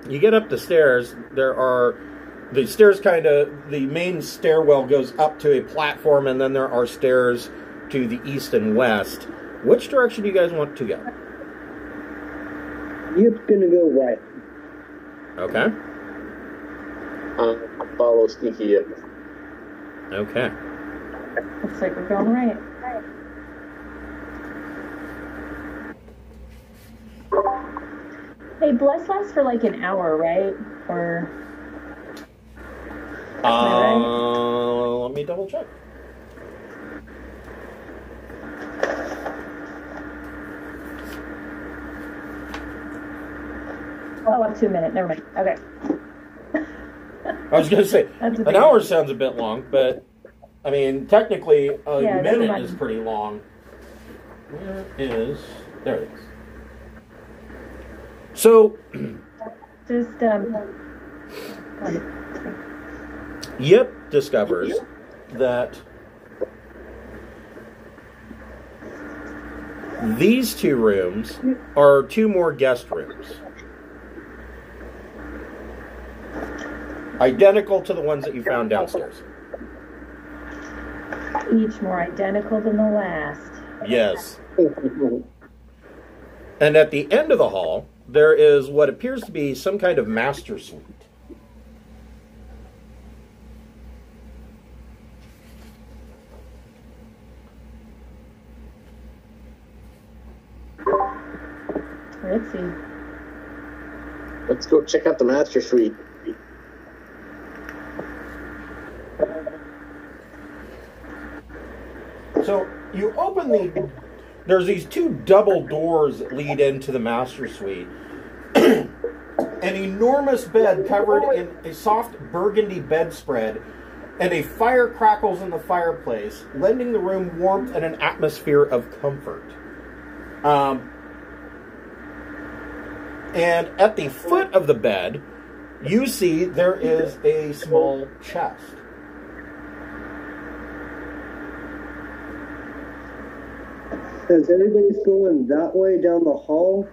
Speaker 1: you get up the stairs. The stairs the main stairwell goes up to a platform, and then there are stairs to the east and west. Which direction do you guys want to go?
Speaker 2: Yip's gonna go right.
Speaker 1: Okay.
Speaker 6: Follow Sneaky Yip.
Speaker 1: Okay.
Speaker 4: Looks like we're going right. Hey, Bless lasts for like an hour, right? Or...
Speaker 1: Let me double check.
Speaker 4: 2 minutes. Never mind. Okay.
Speaker 1: I was going to say,
Speaker 4: That's a
Speaker 1: an
Speaker 4: big
Speaker 1: hour
Speaker 4: one.
Speaker 1: sounds a bit long, but, I mean, technically, a
Speaker 4: Yeah, never
Speaker 1: minute
Speaker 4: mind.
Speaker 1: is pretty long. Where is... There it is. So,
Speaker 4: Just,
Speaker 1: Yip discovers that these 2 rooms are 2 more guest rooms. Identical to the ones that you found downstairs.
Speaker 4: each more identical than the last.
Speaker 1: Yes. And at the end of the hall, there is what appears to be some kind of master suite.
Speaker 4: Let's see.
Speaker 6: Let's go check out the master suite.
Speaker 1: So you open the... There's these 2 double doors that lead into the master suite. An enormous bed covered in a soft burgundy bedspread, and a fire crackles in the fireplace, lending the room warmth and an atmosphere of comfort. And at the foot of the bed, you see there is a small chest.
Speaker 2: As everybody's going that way down the hall,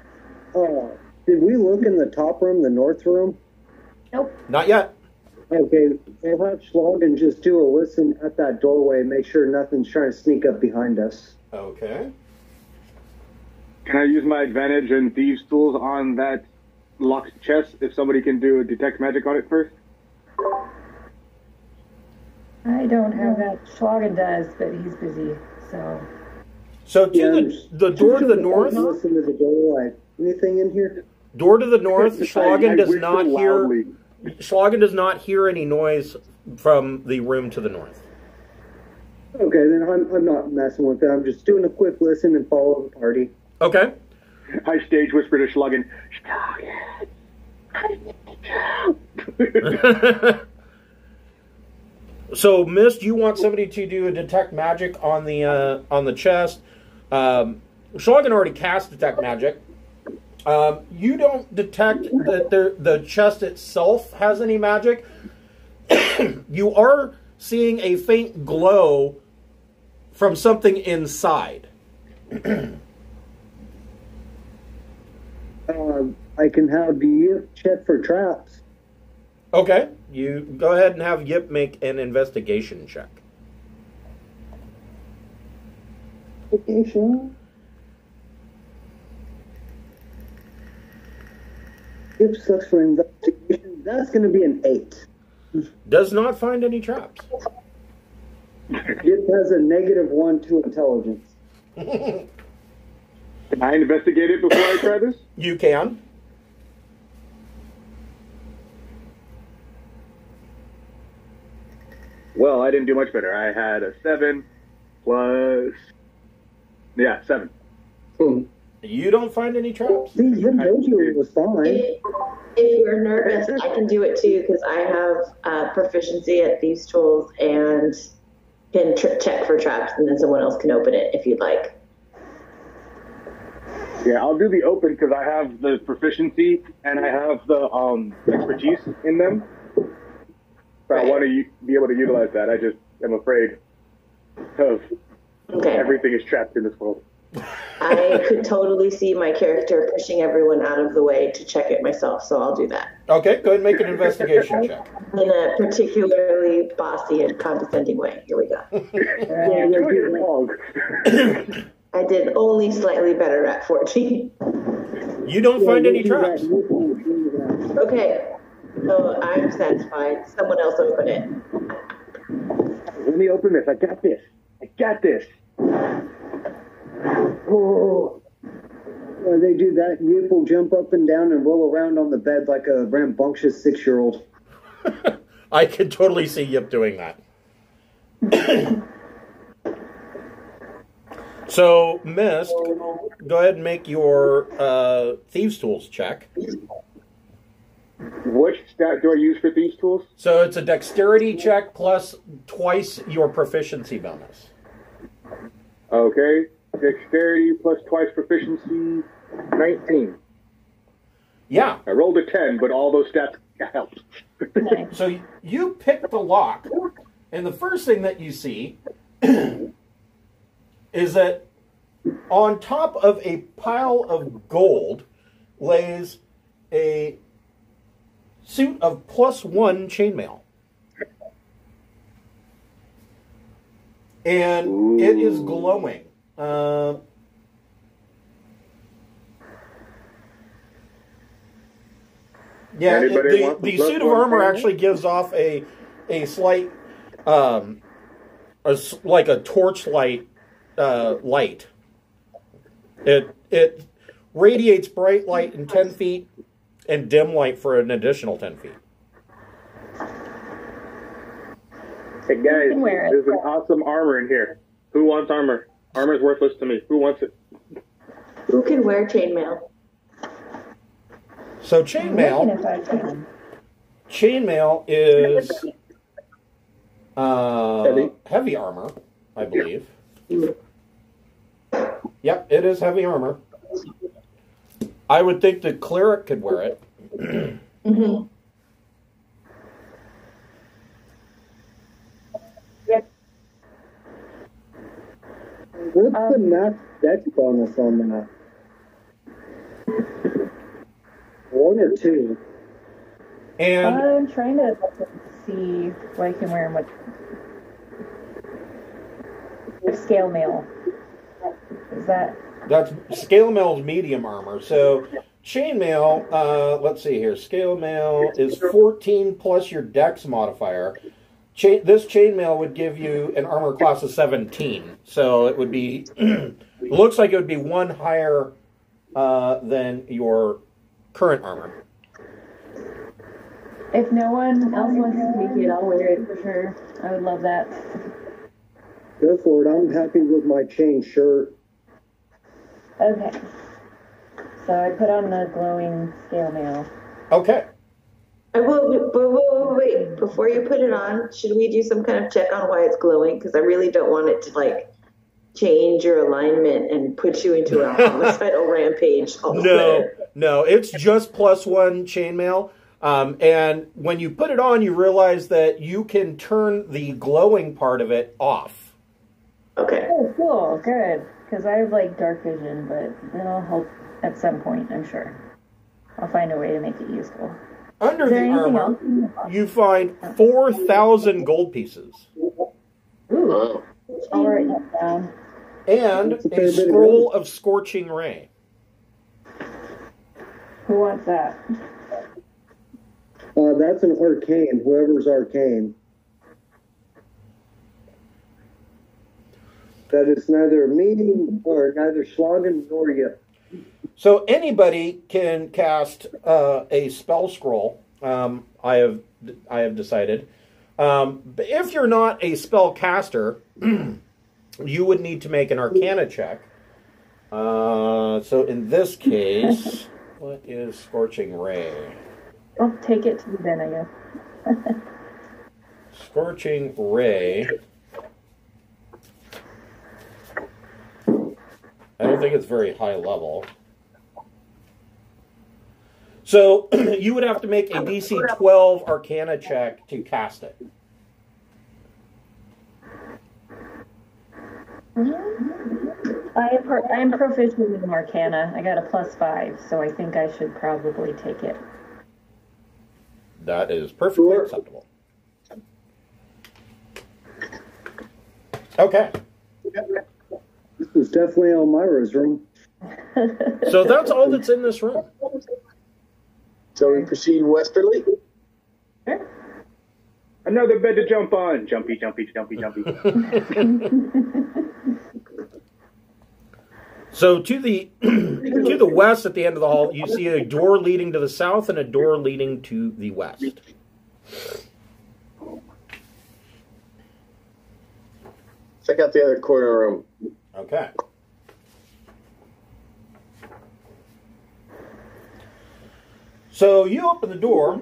Speaker 2: did we look in the top room, the north room?
Speaker 4: Nope.
Speaker 1: Not yet.
Speaker 2: Okay, I'll have Schlagen just do a listen at that doorway, make sure nothing's trying to sneak up behind us.
Speaker 1: Okay.
Speaker 8: Can I use my advantage and thieves' tools on that locked chest if somebody can do a detect magic on it first?
Speaker 4: I don't have that. Schlagen does, but he's busy, so...
Speaker 1: So to the door to the north,
Speaker 2: Listen to the doorway. Anything in here?
Speaker 1: door to the north, Schlagen does
Speaker 8: whisper
Speaker 1: not hear.
Speaker 8: loudly.
Speaker 1: Schlagen does not hear any noise from the room to the north.
Speaker 2: Okay, then I'm not messing with it. I'm just doing a quick listen and follow the party.
Speaker 1: Okay.
Speaker 8: I stage whisper to Schlagen.
Speaker 1: So, Mist, you want somebody to do a detect magic on the chest. Schlagen already cast detect magic. You don't detect that the chest itself has any magic. You are seeing a faint glow from something inside.
Speaker 2: I can have you check for traps.
Speaker 1: Okay. You go ahead and have Yip make an investigation check.
Speaker 2: Investigation. Yip sucks for investigation. That's going to be an 8.
Speaker 1: Does not find any traps.
Speaker 2: Yip has a -1 to intelligence.
Speaker 8: Can I investigate it before I try this?
Speaker 1: You can.
Speaker 8: Well, I didn't do much better. I had a 7 plus... Yeah, 7.
Speaker 1: You don't find any traps.
Speaker 2: See, Yip told you it was fine.
Speaker 7: If you're nervous, I can do it too because I have proficiency at these tools and can check for traps, and then someone else can open it if you'd like.
Speaker 8: Yeah, I'll do the open because I have the proficiency and I have the expertise in them. So I want to be able to utilize that. I just am afraid of everything is trapped in this world.
Speaker 7: I could totally see my character pushing everyone out of the way to check it myself, so I'll do that.
Speaker 1: Okay, go ahead and make an investigation check.
Speaker 7: In a particularly bossy and condescending way. Here we go. I did only slightly better at 14.
Speaker 1: You don't find any traps.
Speaker 7: Okay, so I'm satisfied. Someone else open it.
Speaker 8: Let me open this. I got this. I got this.
Speaker 2: Oh. When they do that, Yip will jump up and down and roll around on the bed like a rambunctious 6-year-old.
Speaker 1: I can totally see Yip doing that. So, Mist, go ahead and make your Thieves' Tools check.
Speaker 8: Which stat do I use for these tools?
Speaker 1: So it's a dexterity check plus twice your proficiency bonus.
Speaker 8: Okay. Dexterity plus twice proficiency, 19.
Speaker 1: Yeah.
Speaker 8: I rolled a 10, but all those stats helped.
Speaker 4: Nice.
Speaker 1: So you pick the lock, and the first thing that you see is that on top of a pile of gold lays a suit of +1 chainmail. And it is glowing. Yeah, the suit of armor actually gives off a slight, like a torchlight light. It radiates bright light in 10 feet and dim light for an additional 10 feet.
Speaker 8: Hey guys,
Speaker 4: can wear it.
Speaker 8: there's an awesome armor in here. Who wants armor? Armor's worthless to me. Who wants it?
Speaker 7: Who can wear chainmail?
Speaker 1: So
Speaker 4: Looking
Speaker 1: chainmail,
Speaker 4: if I can.
Speaker 1: chainmail is
Speaker 6: Heavy.
Speaker 1: heavy armor, I believe. Yep, it is heavy armor. I would think the cleric could wear it.
Speaker 7: Mm-hmm.
Speaker 2: What's the max dex bonus on that? 1 or 2?
Speaker 1: And
Speaker 4: I'm trying to see what I can wear and what. Scale mail. Is that?
Speaker 1: that's scale mail's medium armor. So chainmail, let's see here. Scale mail is 14 plus your dex modifier. This chainmail would give you an armor class of 17. So it would be, it looks like it would be 1 higher than your current armor.
Speaker 4: If no one else wants to take it, I'll wear it for sure. I would love that.
Speaker 2: Go for it. I'm happy with my chain shirt.
Speaker 4: Okay. So I put on the glowing scale mail.
Speaker 1: Okay.
Speaker 7: I will, but wait, before you put it on, should we do some kind of check on why it's glowing? Because I really don't want it to, like, change your alignment and put you into a homicidal rampage.
Speaker 1: No, it's just +1 chainmail. And when you put it on, you realize that you can turn the glowing part of it off.
Speaker 7: Okay.
Speaker 4: Oh, cool. Good. Because I have, like, dark vision, but it'll help at some point, I'm sure. I'll find a way to make it useful.
Speaker 1: Under
Speaker 4: Is
Speaker 1: the
Speaker 4: there anything
Speaker 1: armor,
Speaker 4: else?
Speaker 1: you find 4,000 gold pieces.
Speaker 4: Ooh. I'll write that down.
Speaker 1: And a scroll of Scorching Ray.
Speaker 4: Who wants that?
Speaker 2: That's an arcane, whoever's arcane. That is neither me or neither Schlagen nor you.
Speaker 1: So anybody can cast a spell scroll. I have decided. But if you're not a spell caster, you would need to make an Arcana check. So in this case, what is Scorching Ray?
Speaker 4: I'll take it to you then, I guess.
Speaker 1: Scorching Ray. I don't think it's very high level. So you would have to make a DC 12 Arcana check to cast it.
Speaker 4: I'm proficient in Arcana. I got a +5, so I think I should probably take it.
Speaker 1: That is perfectly acceptable. Okay.
Speaker 2: This is definitely Elmira's room.
Speaker 1: So that's all that's in this room.
Speaker 6: So we proceed westerly.
Speaker 4: Sure.
Speaker 8: Another bed to jump on. Jumpy, jumpy, jumpy, jumpy.
Speaker 1: So to the west at the end of the hall, you see a door leading to the south and a door leading to the west.
Speaker 6: Check out the other corner room.
Speaker 1: Okay. So you open the door.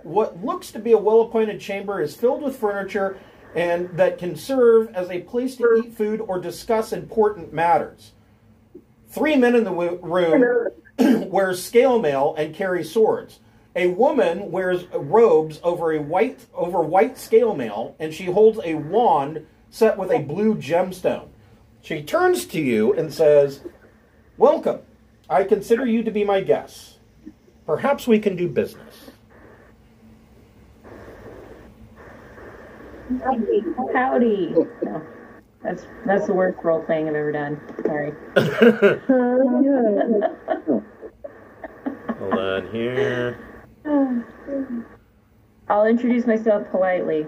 Speaker 1: What looks to be a well-appointed chamber is filled with furniture and that can serve as a place to eat food or discuss important matters. 3 men in the room wear scale mail and carry swords. A woman wears robes over white scale mail, and she holds a wand set with a blue gemstone. She turns to you and says, "Welcome. I consider you to be my guests. Perhaps we can do business."
Speaker 4: Howdy. No, that's the worst role playing I've ever done. Sorry.
Speaker 1: Hold on here.
Speaker 4: I'll introduce myself politely.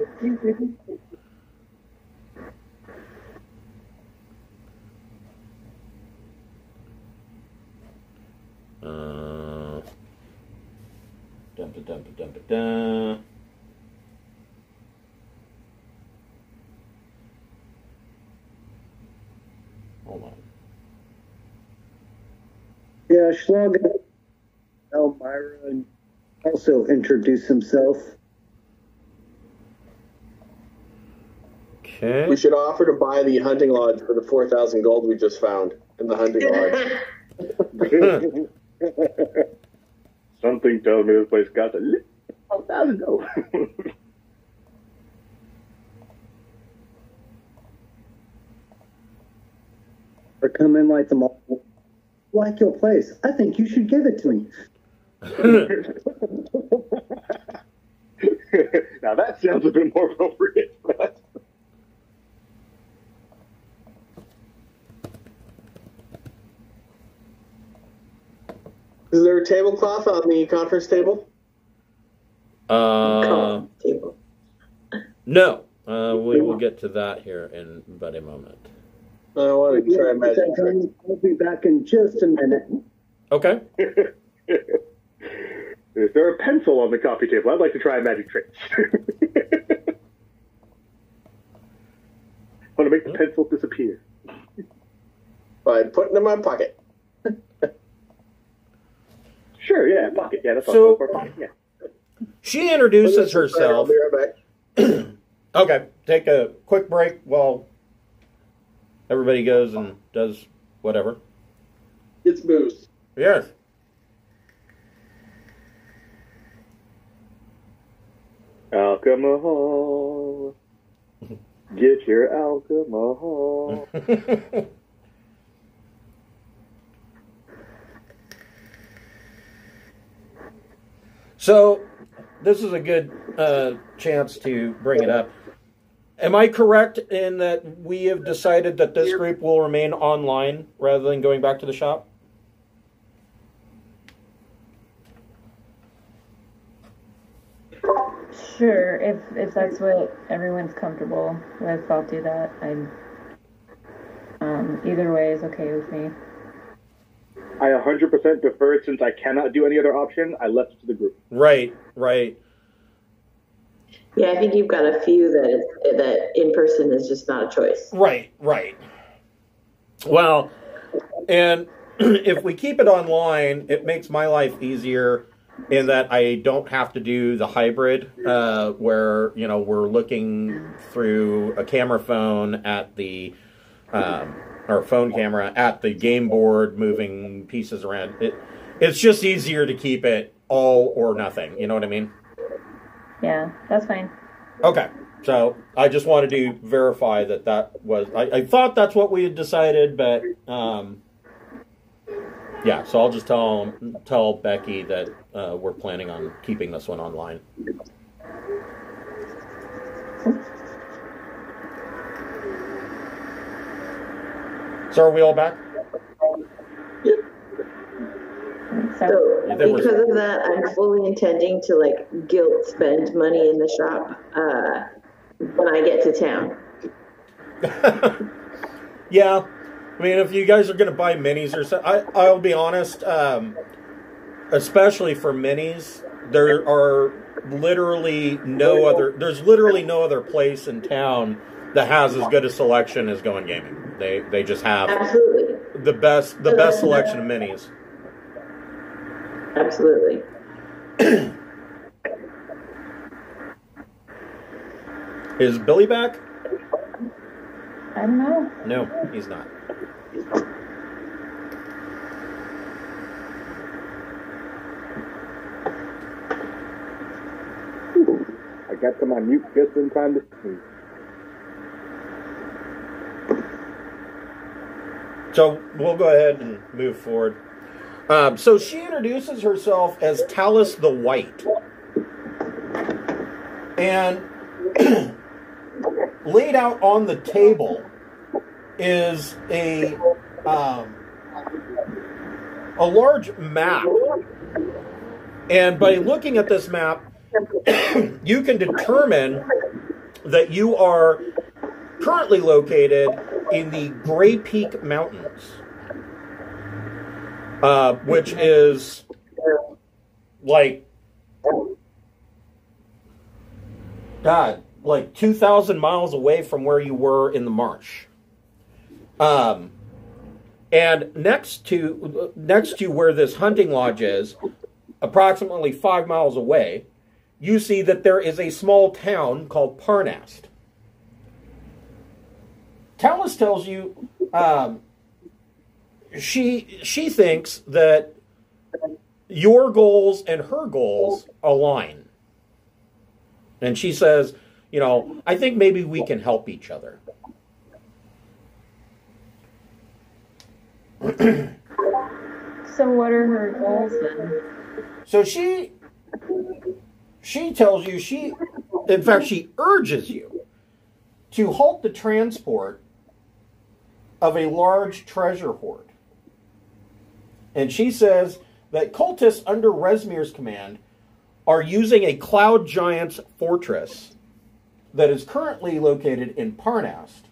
Speaker 1: Dum-da-dum-da-dum-da-dum. Hold on.
Speaker 2: Yeah, Schlog Elmira also introduced himself.
Speaker 1: Okay.
Speaker 6: We should offer to buy the hunting lodge for the 4,000 gold we just found in the hunting lodge.
Speaker 8: Something tells me this place got a little 1,000 gold.
Speaker 2: Or come in like the mall. Like your place. I think you should give it to me.
Speaker 8: Now that sounds a bit more appropriate for us.
Speaker 6: Is there a tablecloth on the conference table?
Speaker 7: Table.
Speaker 1: No. We will get to that here in but a moment.
Speaker 6: I want to try a magic trick.
Speaker 2: I'll be back in just a minute.
Speaker 1: Okay.
Speaker 8: Is there a pencil on the coffee table? I'd like to try a magic trick. I want to make the pencil disappear.
Speaker 6: By putting it in my pocket.
Speaker 8: Sure, yeah, pocket. Yeah, that's
Speaker 1: So-
Speaker 8: all for pocket. Yeah.
Speaker 1: She introduces
Speaker 6: I'll
Speaker 1: herself.
Speaker 6: be right back.
Speaker 1: Okay, take a quick break while everybody goes and does whatever.
Speaker 6: It's booze.
Speaker 1: Yes.
Speaker 8: Alcohol. Get your alcohol.
Speaker 1: So, this is a good chance to bring it up. Am I correct in that we have decided that this group will remain online rather than going back to the shop?
Speaker 4: Sure, if that's what everyone's comfortable with, I'll do that. Either way is okay with me.
Speaker 8: I 100% deferred since I cannot do any other option. I left it to the group.
Speaker 1: Right.
Speaker 7: Yeah, I think you've got a few that in person is just not a choice.
Speaker 1: Right. Well, and if we keep it online, it makes my life easier in that I don't have to do the hybrid where, we're looking through a camera phone at the, or phone camera at the game board, moving pieces around. It's just easier to keep it all or nothing. You know what I mean?
Speaker 4: Yeah, that's fine.
Speaker 1: Okay. So I just wanted to verify that was, I thought that's what we had decided, but, yeah, so I'll just tell Becky that we're planning on keeping this one online. So are we all back?
Speaker 7: So because of that, I'm fully intending to guilt spend money in the shop when I get to town.
Speaker 1: Yeah. I mean, if you guys are going to buy minis or something, I'll be honest, especially for minis, there's literally no other place in town that has as good a selection as Going Gaming. They just have
Speaker 7: Absolutely.
Speaker 1: the best selection of minis.
Speaker 7: Absolutely.
Speaker 1: Is Billy back?
Speaker 4: I don't know.
Speaker 1: No, he's not.
Speaker 8: I got to my mute just in time to sneeze.
Speaker 1: So we'll go ahead and move forward. So she introduces herself as Talus the White. And laid out on the table is a large map. And by looking at this map, you can determine that you are currently located in the Gray Peak Mountains, which is like 2,000 miles away from where you were in the marsh. And next to where this hunting lodge is, approximately 5 miles away, you see that there is a small town called Parnast. Talus tells you she thinks that your goals and her goals align. And she says, you know, I think maybe we can help each other.
Speaker 4: So what are her goals then?
Speaker 1: So she tells you, in fact, she urges you to halt the transport of a large treasure hoard. And she says that cultists under Resmir's command are using a cloud giant's fortress that is currently located in Parnast.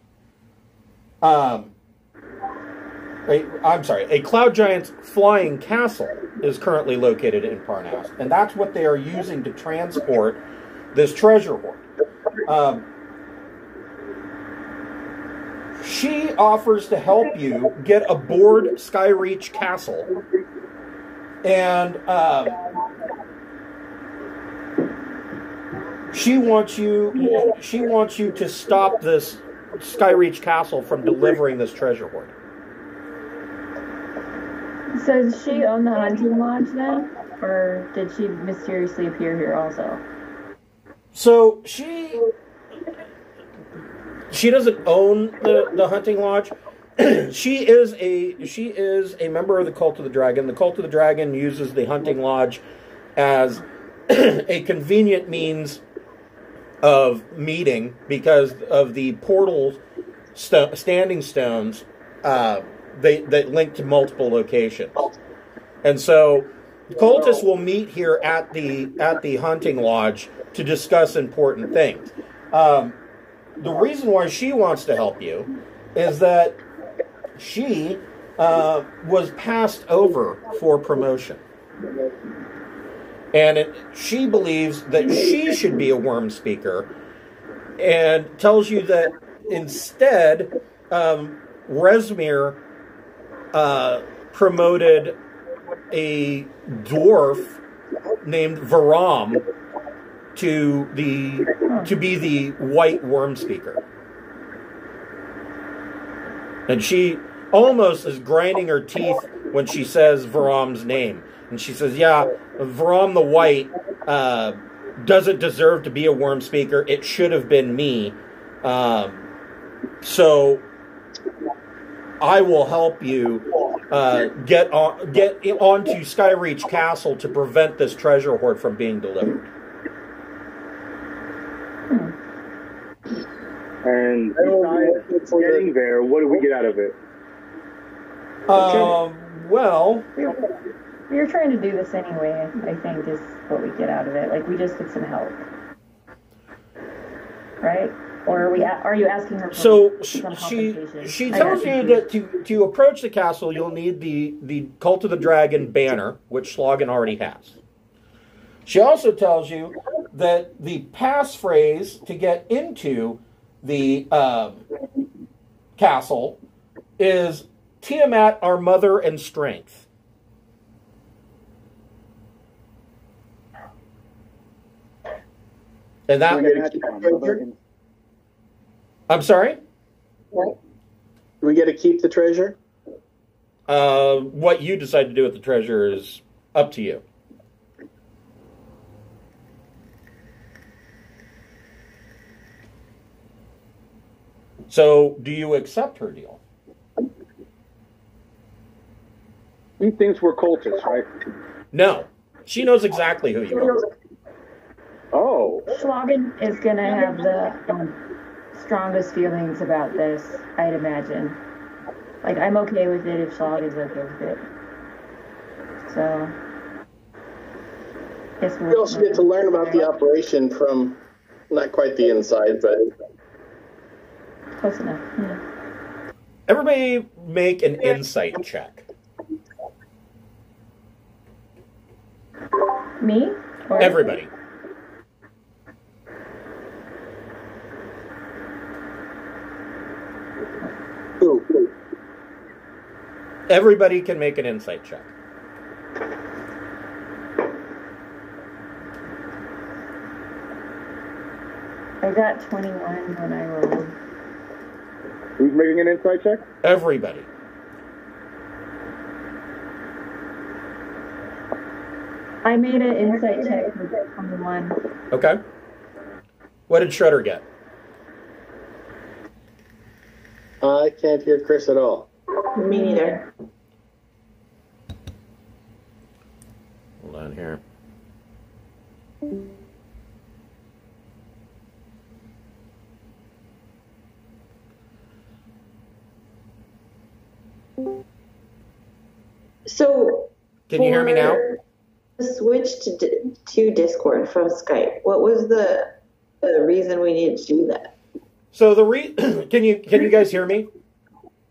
Speaker 1: A cloud giant's flying castle is currently located in Parnast, and that's what they are using to transport this treasure hoard. She offers to help you get aboard Skyreach Castle, and she wants you to stop this Skyreach Castle from delivering this treasure hoard.
Speaker 4: So does she own the hunting lodge then? Or did she mysteriously appear here also?
Speaker 1: So she doesn't own the hunting lodge. She is a member of the Cult of the Dragon. The Cult of the Dragon uses the hunting lodge as a convenient means of meeting because of the portal standing stones that link to multiple locations. And so cultists will meet here at the hunting lodge to discuss important things. The reason why she wants to help you is that she was passed over for promotion. And she believes that she should be a worm speaker, and tells you that instead, Resmir promoted a dwarf named Varam to be the white worm speaker. And she almost is grinding her teeth when she says Varam's name. And she says, yeah, Varam the White doesn't deserve to be a worm speaker. It should have been me. So I will help you get onto Skyreach Castle to prevent this treasure hoard from being delivered.
Speaker 8: And besides getting there, what do we get out of it?
Speaker 1: Well,
Speaker 4: We were trying to do this anyway, I think, is what we get out of it. Like, we just get some help. Right? Or are you asking her for some compensation?
Speaker 1: She tells you that to approach the castle, you'll need the Cult of the Dragon banner, which Slogan already has. She also tells you that the passphrase to get into the castle is Tiamat, our mother and strength. And that, I'm sorry?
Speaker 6: Do we get to keep the treasure?
Speaker 1: What you decide to do with the treasure is up to you. So, do you accept her deal?
Speaker 8: He thinks we're cultists, right?
Speaker 1: No. She knows exactly who you are.
Speaker 8: Oh.
Speaker 4: Schlagen is going to have the strongest feelings about this, I'd imagine. Like, I'm okay with it if Schlagen's okay with it. So, guess
Speaker 6: We also get to learn about the operation from not quite the inside, but
Speaker 4: close enough. Yeah.
Speaker 1: Everybody make an insight check.
Speaker 4: Me? Or
Speaker 1: Everybody. Everybody can make an insight check.
Speaker 4: I got 21 when I rolled.
Speaker 8: Who's making an insight check?
Speaker 1: Everybody.
Speaker 4: I made an insight check with 21.
Speaker 1: Okay. What did Shredder get?
Speaker 6: I can't hear Chris at all.
Speaker 7: Me neither.
Speaker 1: Hold on here.
Speaker 7: So,
Speaker 1: Can you hear me now?
Speaker 7: the switch to Discord from Skype, what was the reason we needed to do that?
Speaker 1: So the can you guys hear me?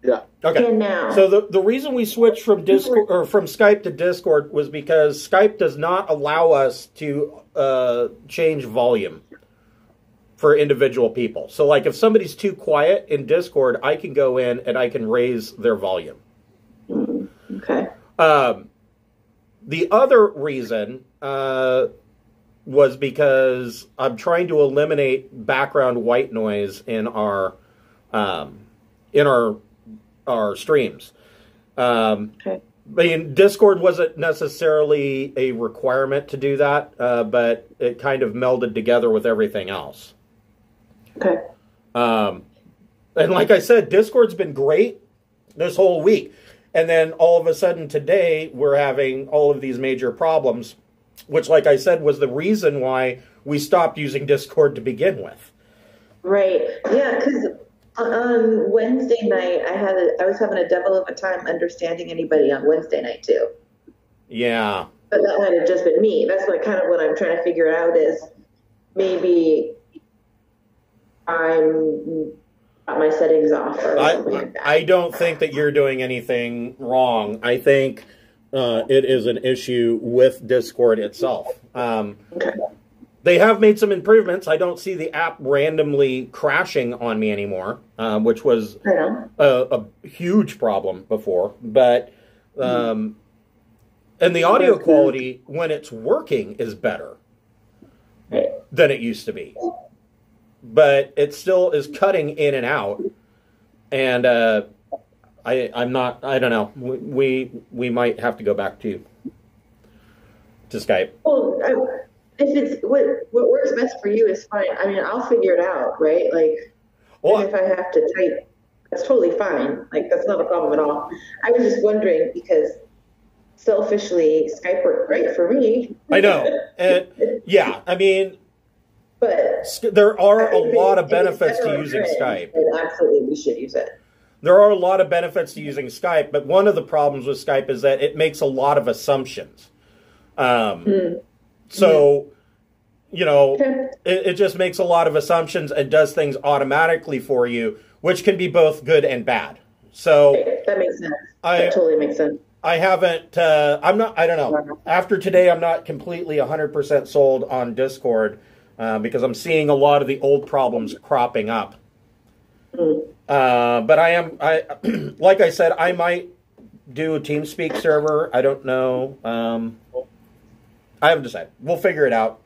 Speaker 6: Yeah.
Speaker 1: Okay.
Speaker 7: And now.
Speaker 1: So the reason we switched from Discord or from Skype to Discord was because Skype does not allow us to change volume for individual people. So like if somebody's too quiet in Discord, I can go in and I can raise their volume.
Speaker 7: Okay.
Speaker 1: The other reason was because I'm trying to eliminate background white noise in our streams.
Speaker 7: Okay.
Speaker 1: I mean, Discord wasn't necessarily a requirement to do that, but it kind of melded together with everything else.
Speaker 7: Okay.
Speaker 1: And like I said, Discord's been great this whole week. And then all of a sudden today, we're having all of these major problems, which, like I said, was the reason why we stopped using Discord to begin with.
Speaker 7: Right. Yeah, because on Wednesday night, I was having a devil of a time understanding anybody on Wednesday night too.
Speaker 1: Yeah.
Speaker 7: But that might have just been me. That's what I'm trying to figure out is maybe I'm got my settings off or something like that.
Speaker 1: I don't think that you're doing anything wrong. I think it is an issue with Discord itself.
Speaker 7: Okay.
Speaker 1: They have made some improvements. I don't see the app randomly crashing on me anymore, which was a huge problem before. But and the audio quality, when it's working, is better than it used to be. But it still is cutting in and out. And I'm not, I don't know. We might have to go back to Skype.
Speaker 7: Well, if it's what works best for you is fine. I mean, I'll figure it out, right? Like,
Speaker 1: Well,
Speaker 7: if I have to type, that's totally fine. Like, that's not a problem at all. I was just wondering because selfishly, Skype worked great for me.
Speaker 1: I know. And yeah, I mean,
Speaker 7: but
Speaker 1: there are a lot of benefits to using Skype.
Speaker 7: And absolutely, we should use it.
Speaker 1: There are a lot of benefits to using Skype, but one of the problems with Skype is that it makes a lot of assumptions. So, you know, it just makes a lot of assumptions and does things automatically for you, which can be both good and bad. So
Speaker 7: that makes sense. That totally makes sense.
Speaker 1: I haven't, I don't know. After today, I'm not completely 100% sold on Discord because I'm seeing a lot of the old problems cropping up. But like I said, I might do a TeamSpeak server. I don't know. I haven't decided. We'll figure it out.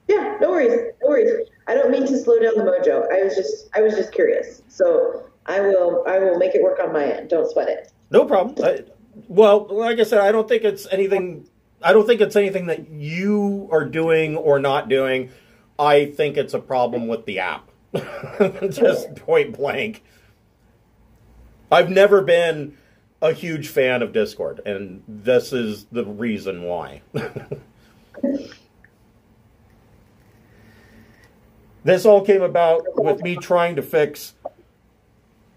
Speaker 7: Yeah, no worries, no worries. I don't mean to slow down the mojo. I was just curious. So I will make it work on my end. Don't sweat it.
Speaker 1: No problem. Well, like I said, I don't think it's anything that you are doing or not doing. I think it's a problem with the app. Just point blank. I've never been a huge fan of Discord, and this is the reason why. This all came about with me trying to fix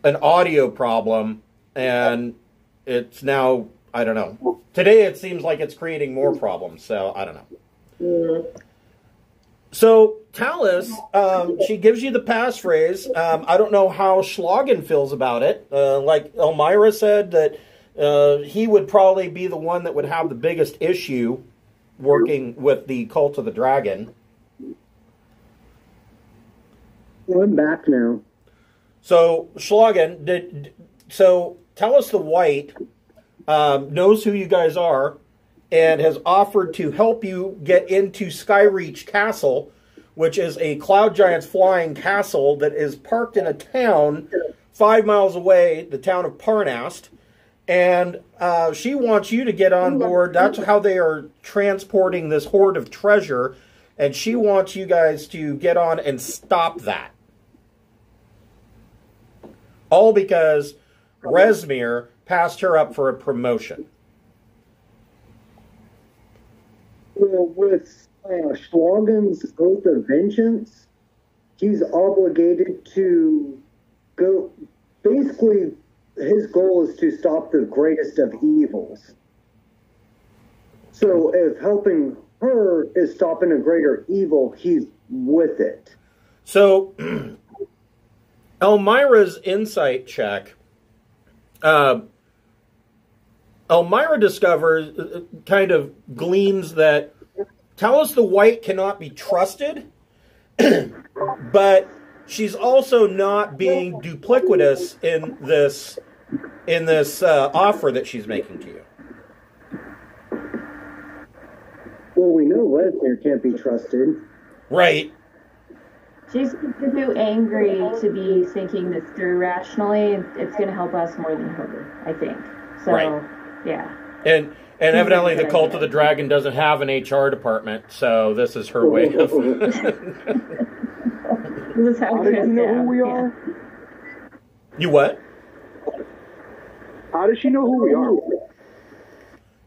Speaker 1: an audio problem, and it's now, I don't know. Today it seems like it's creating more problems, so I don't know. So, Talus, she gives you the passphrase. I don't know how Schlagen feels about it. Like Elmira said, that he would probably be the one that would have the biggest issue working with the Cult of the Dragon.
Speaker 2: I'm back now.
Speaker 1: So, Schlagen, so Talus the White knows who you guys are, and has offered to help you get into Skyreach Castle, which is a Cloud Giant's flying castle that is parked in a town 5 miles away, the town of Parnast. And she wants you to get on board. That's how they are transporting this hoard of treasure. And she wants you guys to get on and stop that. All because Resmir passed her up for a promotion.
Speaker 2: Well, with Schlagen's Oath of Vengeance, he's obligated to go. Basically, his goal is to stop the greatest of evils. So, if helping her is stopping a greater evil, he's with it.
Speaker 1: So, Elmira's insight check. Elmira discovers, kind of gleans that Talus the White cannot be trusted, but she's also not being duplicitous in this offer that she's making to you.
Speaker 2: Well, we know Lesnar can't be trusted.
Speaker 1: Right.
Speaker 4: She's too angry to be thinking this through rationally. It's going to help us more than her, I think. So,
Speaker 1: right.
Speaker 4: Yeah.
Speaker 1: And evidently the Cult of the Dragon doesn't have an HR department, so this is her way of...
Speaker 4: This is how
Speaker 8: How does she know who we are?
Speaker 1: You what?
Speaker 8: How does she know who we are?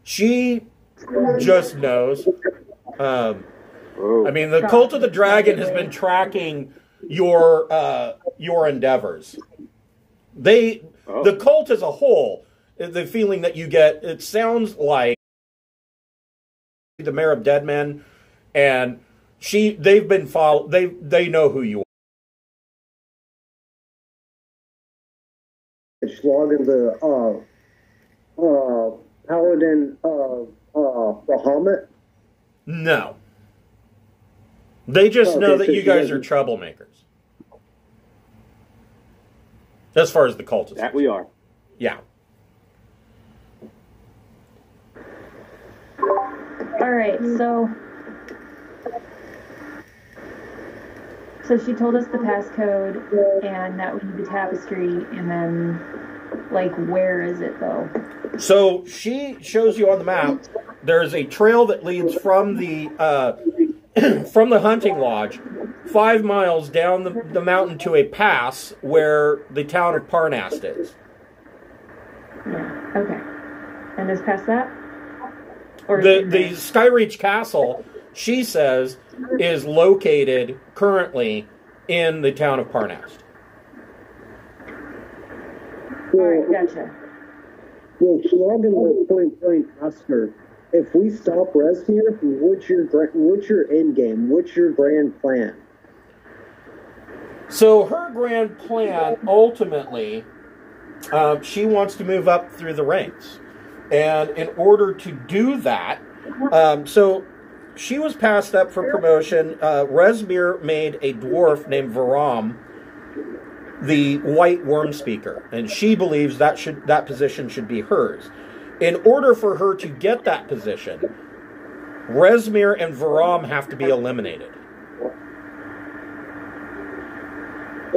Speaker 1: She just knows. I mean, the Cult of the Dragon has been tracking your endeavors. The cult as a whole, the feeling that you get, it sounds like the Mayor of Deadmen, and they've been they know who you are.
Speaker 2: Schlagen, the Paladin of Bahamut?
Speaker 1: No. They just know that you guys are troublemakers. As far as the cult is
Speaker 8: That we are.
Speaker 1: Yeah.
Speaker 4: All right, so she told us the passcode and that we need the tapestry, and then, like, where is it, though?
Speaker 1: So she shows you on the map, there's a trail that leads from the from the hunting lodge 5 miles down the mountain to a pass where the town of Parnast is.
Speaker 4: Yeah, okay. And is past that? Or
Speaker 1: The Skyreach Castle, she says, is located currently in the town of Parnast.
Speaker 4: All right, gotcha.
Speaker 2: Well, Schlagen will point blank ask her, if we stop Resmir, what's your end game? What's your grand plan?
Speaker 1: So her grand plan, ultimately, she wants to move up through the ranks. And in order to do that, so she was passed up for promotion. Resmir made a dwarf named Varam the White Worm Speaker, and she believes that position should be hers. In order for her to get that position, Resmir and Varam have to be eliminated.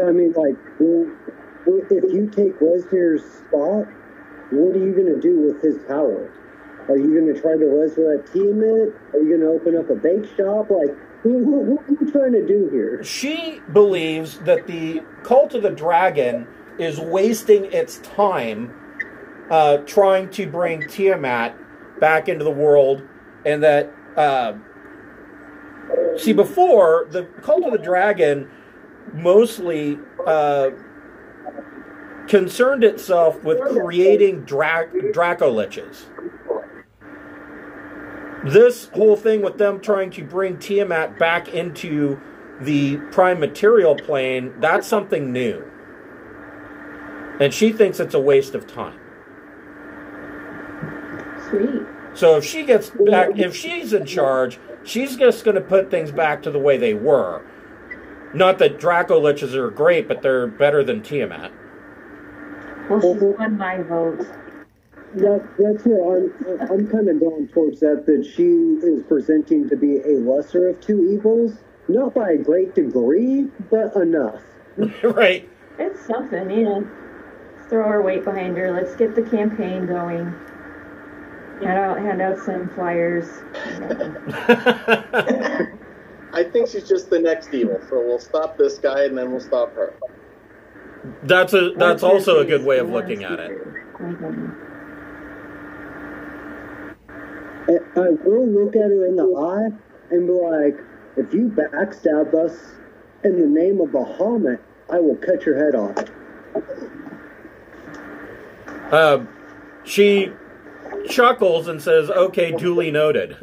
Speaker 2: I mean, like, if you take Lesnar's spot, what are you going to do with his power? Are you going to try to resurrect Tiamat? Are you going to open up a bake shop? Like, what are you trying to do here?
Speaker 1: She believes that the Cult of the Dragon is wasting its time trying to bring Tiamat back into the world, and that, see, before, the Cult of the Dragon mostly concerned itself with creating Draco-liches. This whole thing with them trying to bring Tiamat back into the prime material plane, that's something new. And she thinks it's a waste of time.
Speaker 4: Sweet.
Speaker 1: So if she gets back, if she's in charge, she's just going to put things back to the way they were. Not that Draco-liches are great, but they're better than Tiamat.
Speaker 4: Well, she's won my vote.
Speaker 2: That's where I'm kind of going towards that she is presenting to be a lesser of two evils. Not by a great degree, but enough.
Speaker 1: Right.
Speaker 4: It's something, you know. Let's throw our weight behind her. Let's get the campaign going. Hand out some flyers.
Speaker 6: I think she's just the next evil, so we'll stop this guy and then we'll stop her.
Speaker 1: That's also a good way of looking at it.
Speaker 2: I will look at her in the eye and be like, if you backstab us in the name of Bahamut, I will cut your head off.
Speaker 1: She chuckles and says, okay, duly noted.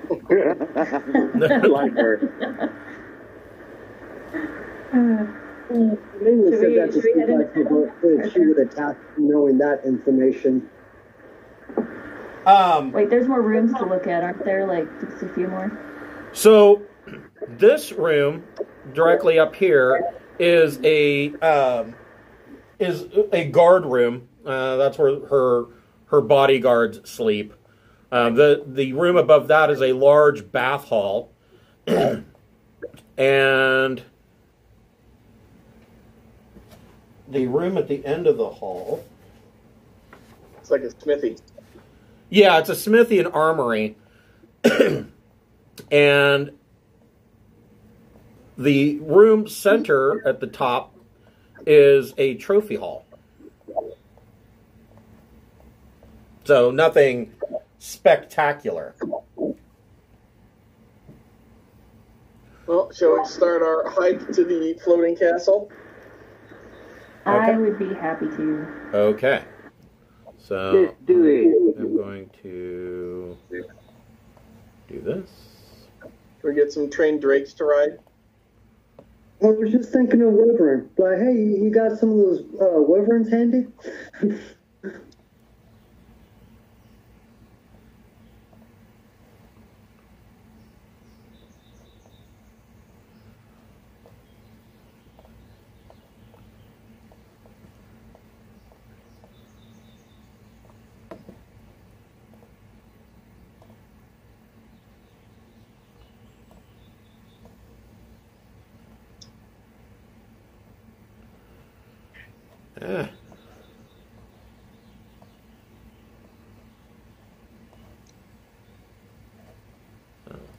Speaker 8: I like her.
Speaker 2: Mainly said that to see if she would attack knowing that information.
Speaker 4: Wait, there's more rooms to look at, aren't there? Like, just a few more?
Speaker 1: So, this room, directly up here, is a guard room. That's where her bodyguards sleep. The room above that is a large bath hall. And the room at the end of the hall...
Speaker 6: It's like a smithy.
Speaker 1: Yeah, it's a smithy and armory. And the room center at the top is a trophy hall. So nothing spectacular.
Speaker 6: Well, shall we start our hike to the floating castle?
Speaker 4: I would be happy to.
Speaker 1: Okay. So
Speaker 5: Let's do it.
Speaker 1: I'm going to do this.
Speaker 6: Can we get some trained drakes to ride?
Speaker 2: I was just thinking of Wyvern. Like, hey, you got some of those Wyverns handy?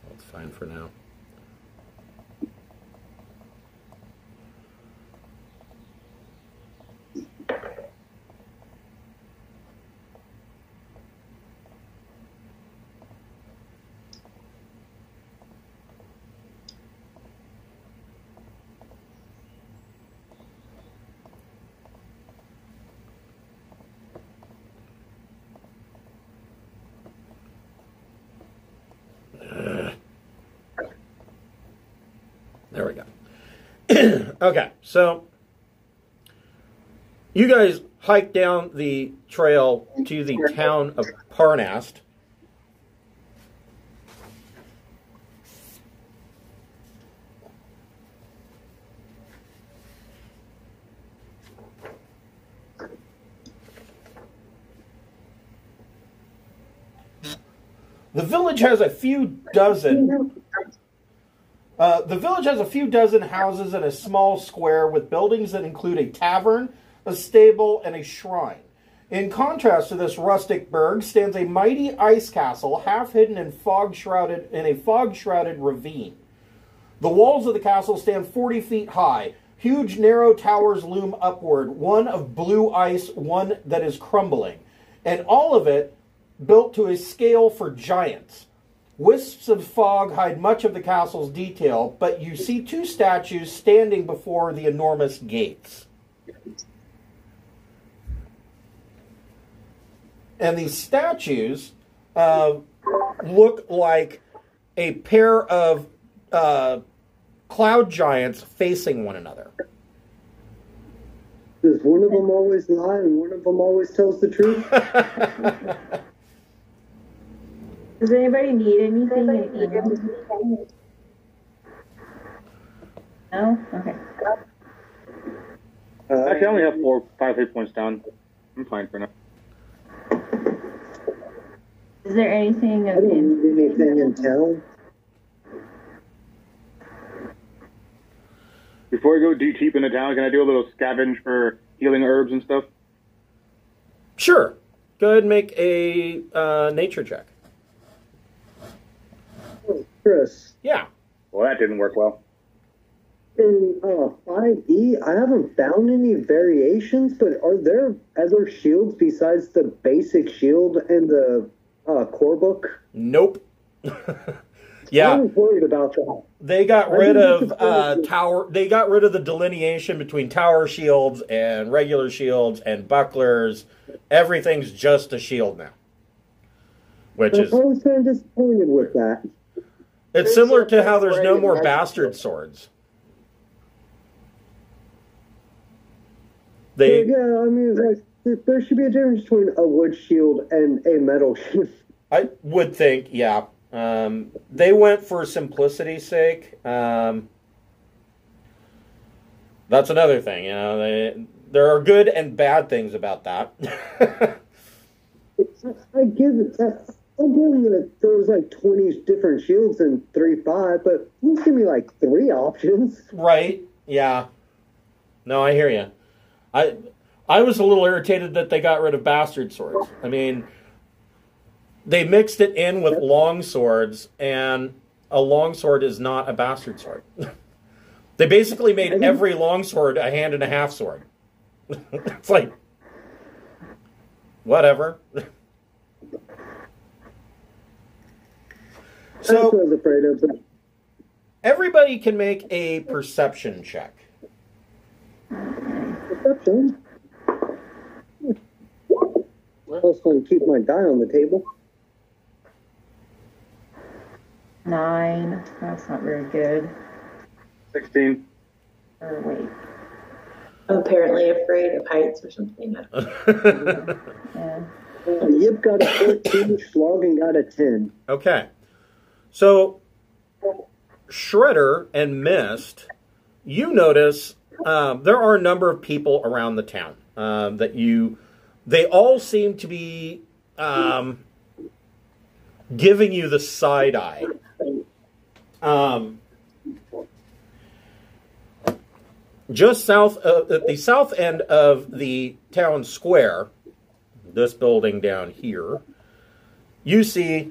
Speaker 1: That's fine for now. There we go. Okay, so you guys hike down the trail to the town of Parnast. The village has a few dozen The village has a few dozen houses in a small square with buildings that include a tavern, a stable, and a shrine. In contrast to this rustic burg stands a mighty ice castle, half hidden in a fog-shrouded ravine. The walls of the castle stand 40 feet high. Huge, narrow towers loom upward, one of blue ice, one that is crumbling, and all of it built to a scale for giants. Wisps of fog hide much of the castle's detail, but you see two statues standing before the enormous gates. And these statues look like a pair of cloud giants facing one another.
Speaker 2: Does one of them always lie and one of them always tells the truth?
Speaker 4: Does anybody need anything? No? Okay.
Speaker 8: Actually, I only have 5 hit points down. I'm fine for now.
Speaker 4: Is there anything
Speaker 2: I don't need anything in town.
Speaker 8: Before I go deep into town, can I do a little scavenge for healing herbs and stuff?
Speaker 1: Sure. Go ahead and make a nature check.
Speaker 2: Chris,
Speaker 1: Yeah.
Speaker 8: Well, that didn't work well.
Speaker 2: in 5e, I haven't found any variations, but are there other shields besides the basic shield and the core book?
Speaker 1: Nope.
Speaker 2: I
Speaker 1: Yeah.
Speaker 2: was worried about that.
Speaker 1: They got rid of tower. They got rid of the delineation between tower shields and regular shields and bucklers. Everything's just a shield now, which
Speaker 2: I
Speaker 1: is
Speaker 2: was kind of disappointed with that.
Speaker 1: it's similar to how there's no more bastard swords. They
Speaker 2: Yeah, I mean, like, there should be a difference between a wood shield and a metal shield.
Speaker 1: I would think, yeah. They went for simplicity's sake. That's another thing, you know. There are good and bad things about that.
Speaker 2: I give it that. I'm giving that there was like 20 different shields in 3.5, but please give me like 3 options.
Speaker 1: Right? Yeah. No, I hear you. I was a little irritated that they got rid of bastard swords. I mean, they mixed it in with long swords, and a long sword is not a bastard sword. They basically made every long sword a hand and a half sword. It's like, whatever.
Speaker 2: That's what I
Speaker 1: So
Speaker 2: was afraid of.
Speaker 1: everybody can make a perception check.
Speaker 2: Perception. I was going to keep my die on the table.
Speaker 4: 9. That's not very good.
Speaker 8: 16.
Speaker 4: Or wait.
Speaker 7: I'm apparently afraid of heights or something.
Speaker 4: Yeah.
Speaker 2: Yip got a 14, Slogan got a 10.
Speaker 1: Okay. So, Shredder and Mist, you notice there are a number of people around the town they all seem to be giving you the side eye. Just south at the south end of the town square, this building down here, you see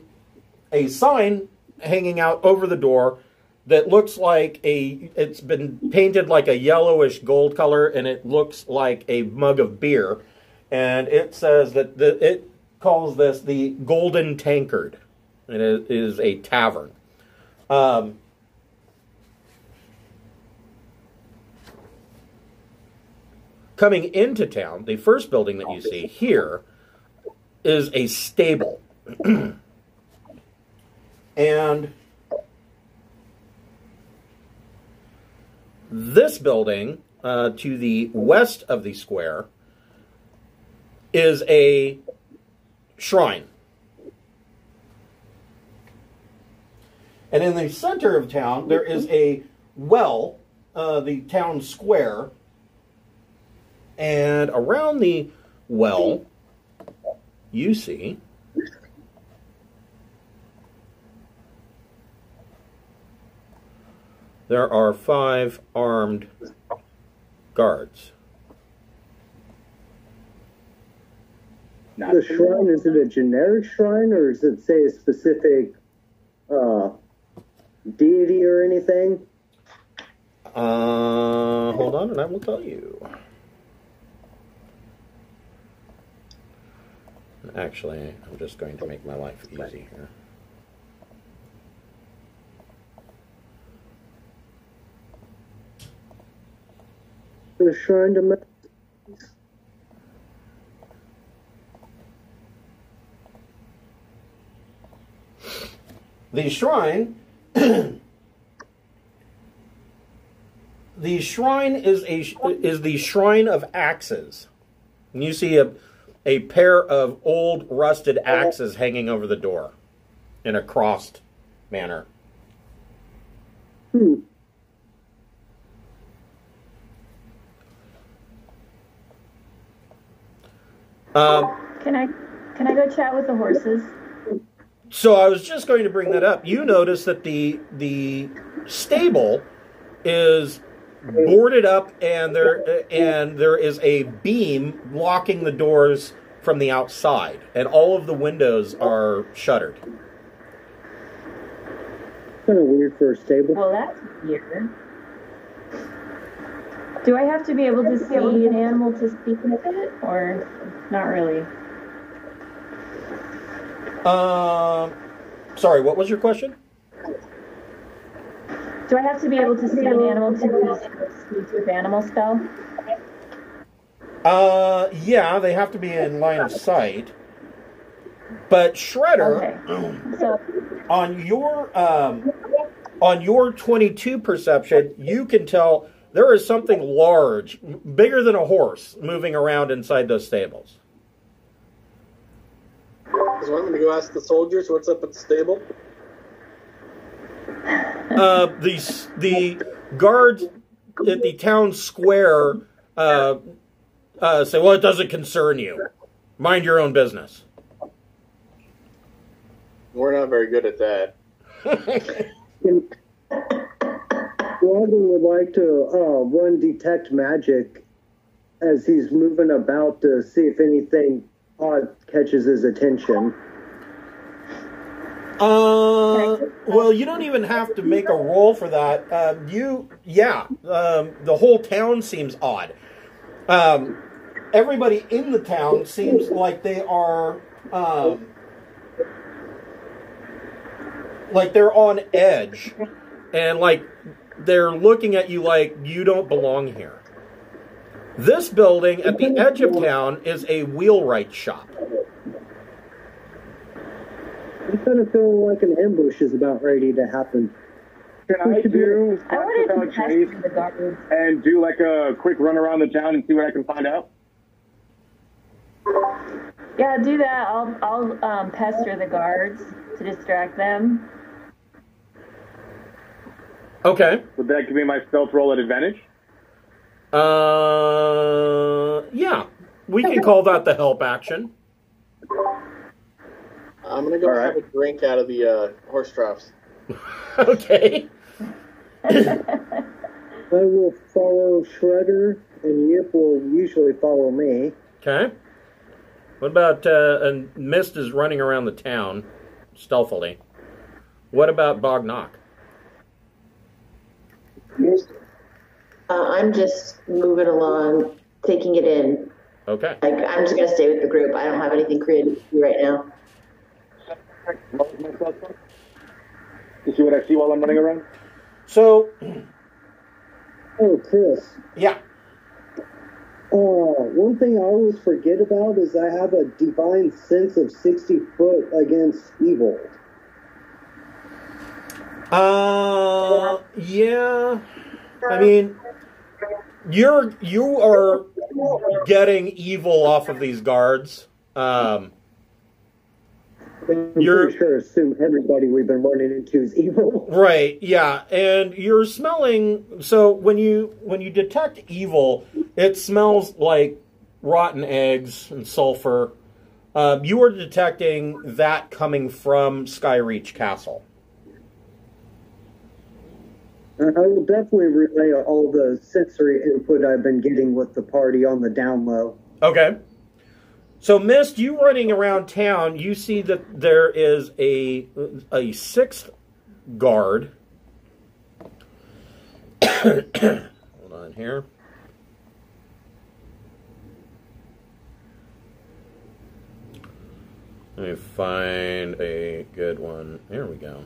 Speaker 1: a sign hanging out over the door that looks like it's been painted like a yellowish gold color, and it looks like a mug of beer. And it says that it calls this the Golden Tankered. And it is a tavern. Coming into town, the first building that you see here is a stable. And this building, to the west of the square, is a shrine. And in the center of town, there is a well, the town square. And around the well, you see there are 5 armed guards.
Speaker 2: The shrine, is it a generic shrine, or does it say a specific deity or anything?
Speaker 1: Hold on, and I will tell you. Actually, I'm just going to make my life easy here.
Speaker 2: The shrine to...
Speaker 1: The shrine... The shrine is the Shrine of Axes. And you see a pair of old rusted axes hanging over the door in a crossed manner.
Speaker 2: Hmm.
Speaker 4: Can I go chat with the horses?
Speaker 1: So I was just going to bring that up. You notice that the stable is boarded up, and there is a beam blocking the doors from the outside, and all of the windows are shuttered.
Speaker 2: Kind of weird for a stable.
Speaker 4: Well, that's weird. Do I have to be able to see an animal to speak with it, or not really?
Speaker 1: Sorry, what was your question?
Speaker 4: Do I have to be able to see an animal to speak with animal spell?
Speaker 1: Yeah, they have to be in line of sight. But Shredder,
Speaker 4: Okay. So
Speaker 1: on your 22 perception, you can tell there is something large, bigger than a horse, moving around inside those stables.
Speaker 6: So I'm going to go ask the soldiers what's up at the stable.
Speaker 1: The guards at the town square say, well, it doesn't concern you. Mind your own business.
Speaker 6: We're not very good at that.
Speaker 2: Robin would like to run Detect Magic as he's moving about to see if anything odd catches his attention.
Speaker 1: Well, you don't even have to make a roll for that. The whole town seems odd. Everybody in the town seems like they are, like they're on edge, and like they're looking at you like you don't belong here. This building at the edge of town is a wheelwright shop.
Speaker 2: I'm kind of feeling like an ambush is about ready to happen.
Speaker 8: Can I do
Speaker 4: I wanted to
Speaker 8: without
Speaker 4: test
Speaker 8: chase
Speaker 4: the guards.
Speaker 8: and do like a quick run around the town and see what I can find out?
Speaker 4: Yeah, do that. I'll pester the guards to distract them.
Speaker 1: Okay.
Speaker 8: Would that give me my stealth roll at advantage?
Speaker 1: Yeah. We can call that the help action.
Speaker 6: I'm going to go have a drink out of the horse troughs.
Speaker 1: Okay.
Speaker 2: I will follow Shredder, and Yip will usually follow me.
Speaker 1: Okay. What about, and Mist is running around the town, stealthily. What about Bognock?
Speaker 7: I'm just moving along, taking it in.
Speaker 1: Okay.
Speaker 7: Like, I'm just going to stay with the group. I don't have anything creative to do right now.
Speaker 8: To see what I see while I'm running around?
Speaker 1: So,
Speaker 2: Oh, Chris.
Speaker 1: yeah.
Speaker 2: One thing I always forget about is I have a divine sense of 60 foot against evil.
Speaker 1: Yeah. I mean, you are getting evil off of these guards.
Speaker 2: I'm
Speaker 1: You're-
Speaker 2: pretty sure assume everybody we've been running into is evil.
Speaker 1: Right, yeah, and you're smelling. So when you detect evil, it smells like rotten eggs and sulfur. You are detecting that coming from Skyreach Castle.
Speaker 2: I will definitely relay all the sensory input I've been getting with the party on the down low.
Speaker 1: Okay. So, Mist, you running around town, you see that there is a sixth guard. Hold on here. Let me find a good one. Here we go.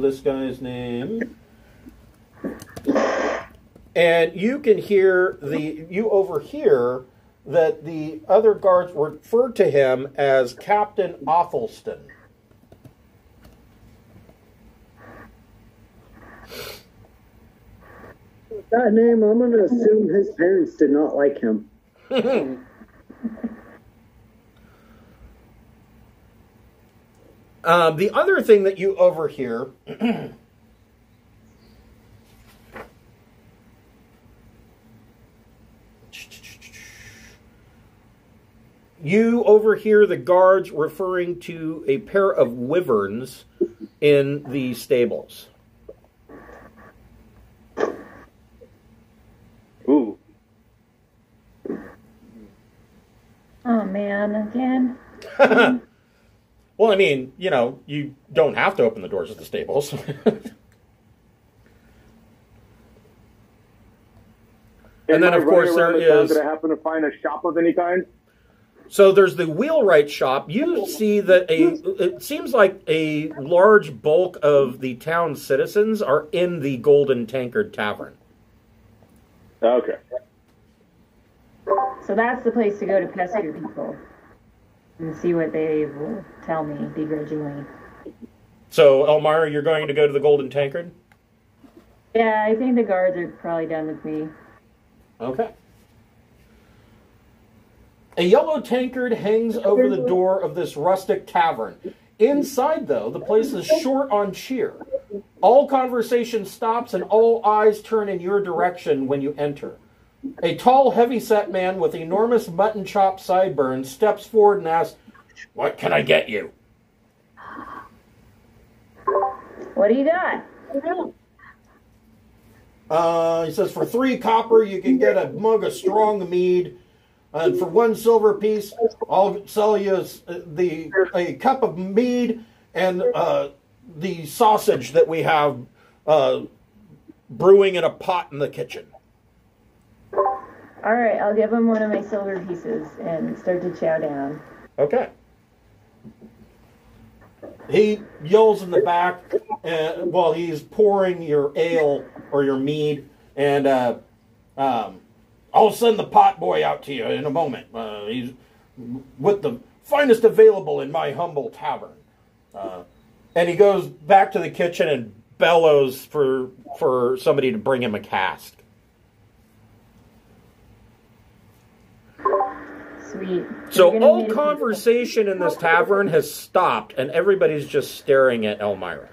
Speaker 1: This guy's name. And you can hear you overhear that the other guards refer to him as Captain Athelstan.
Speaker 2: With that name, I'm going to assume his parents did not like him.
Speaker 1: The other thing that you overhear you overhear the guards referring to a pair of wyverns in the stables.
Speaker 8: Ooh.
Speaker 4: Oh man, again.
Speaker 1: Well, I mean, you know, you don't have to open the doors of the stables. And then, of course, there is...
Speaker 8: Did I happen to find a shop of any kind?
Speaker 1: So there's the wheelwright shop. You see that it seems like a large bulk of the town's citizens are in the Golden Tankered Tavern.
Speaker 8: Okay.
Speaker 4: So that's the place to go to pester people and see what they will tell me begrudgingly.
Speaker 1: So, Elmira, you're going to go to the Golden Tankard?
Speaker 4: Yeah, I think the guards are probably done with me.
Speaker 1: Okay. A yellow tankard hangs over the door of this rustic tavern. Inside, though, the place is short on cheer. All conversation stops and all eyes turn in your direction when you enter. A tall, heavy-set man with enormous mutton chop sideburns steps forward and asks, "What can I get you?"
Speaker 4: What do you got?
Speaker 1: He says, "For 3 copper, you can get a mug of strong mead. And for 1 silver piece, I'll sell you a cup of mead and the sausage that we have brewing in a pot in the kitchen."
Speaker 4: All right, I'll give him one of my silver pieces and start to chow down.
Speaker 1: Okay. He yells in the back while he's pouring your ale or your mead, and I'll send the pot boy out to you in a moment. He's with the finest available in my humble tavern. And he goes back to the kitchen and bellows for somebody to bring him a cask.
Speaker 4: Sweet.
Speaker 1: So all conversation in this tavern has stopped, and everybody's just staring at Elmira.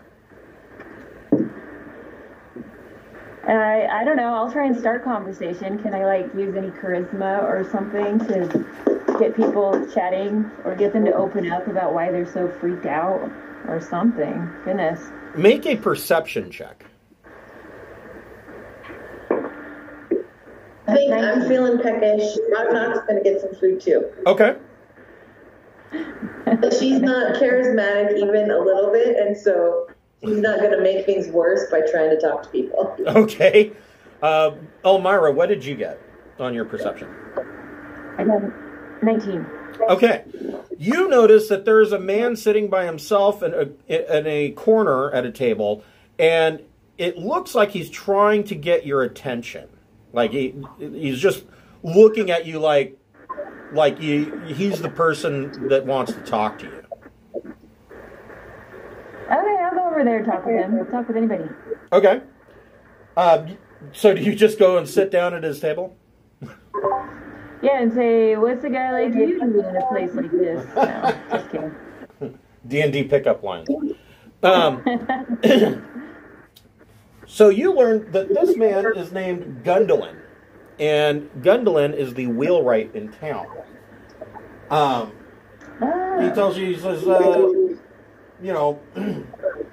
Speaker 4: I don't know. I'll try and start conversation. Can I, use any charisma or something to get people chatting or get them to open up about why they're so freaked out or something? Goodness.
Speaker 1: Make a perception check.
Speaker 7: I think I'm feeling peckish. Knock's going to get some food too.
Speaker 1: Okay.
Speaker 7: But she's not charismatic even a little bit, and so she's not going to make things worse by trying to talk to people.
Speaker 1: Okay. Elmira, what did you get on your perception?
Speaker 4: I got 19.
Speaker 1: Okay. You notice that there's a man sitting by himself in a corner at a table, and it looks like he's trying to get your attention. Like he's just looking at you like he's the person that wants to talk to you.
Speaker 4: Okay, I'll go over there and talk with him. I'll talk with anybody.
Speaker 1: Okay. So do you just go and sit down at his table?
Speaker 4: Yeah, and say, "What's a guy like you do in a place like this?" No, just kidding.
Speaker 1: D&D pickup line. So you learn that this man is named Gundolin, and Gundolin is the wheelwright in town. He tells you, he says,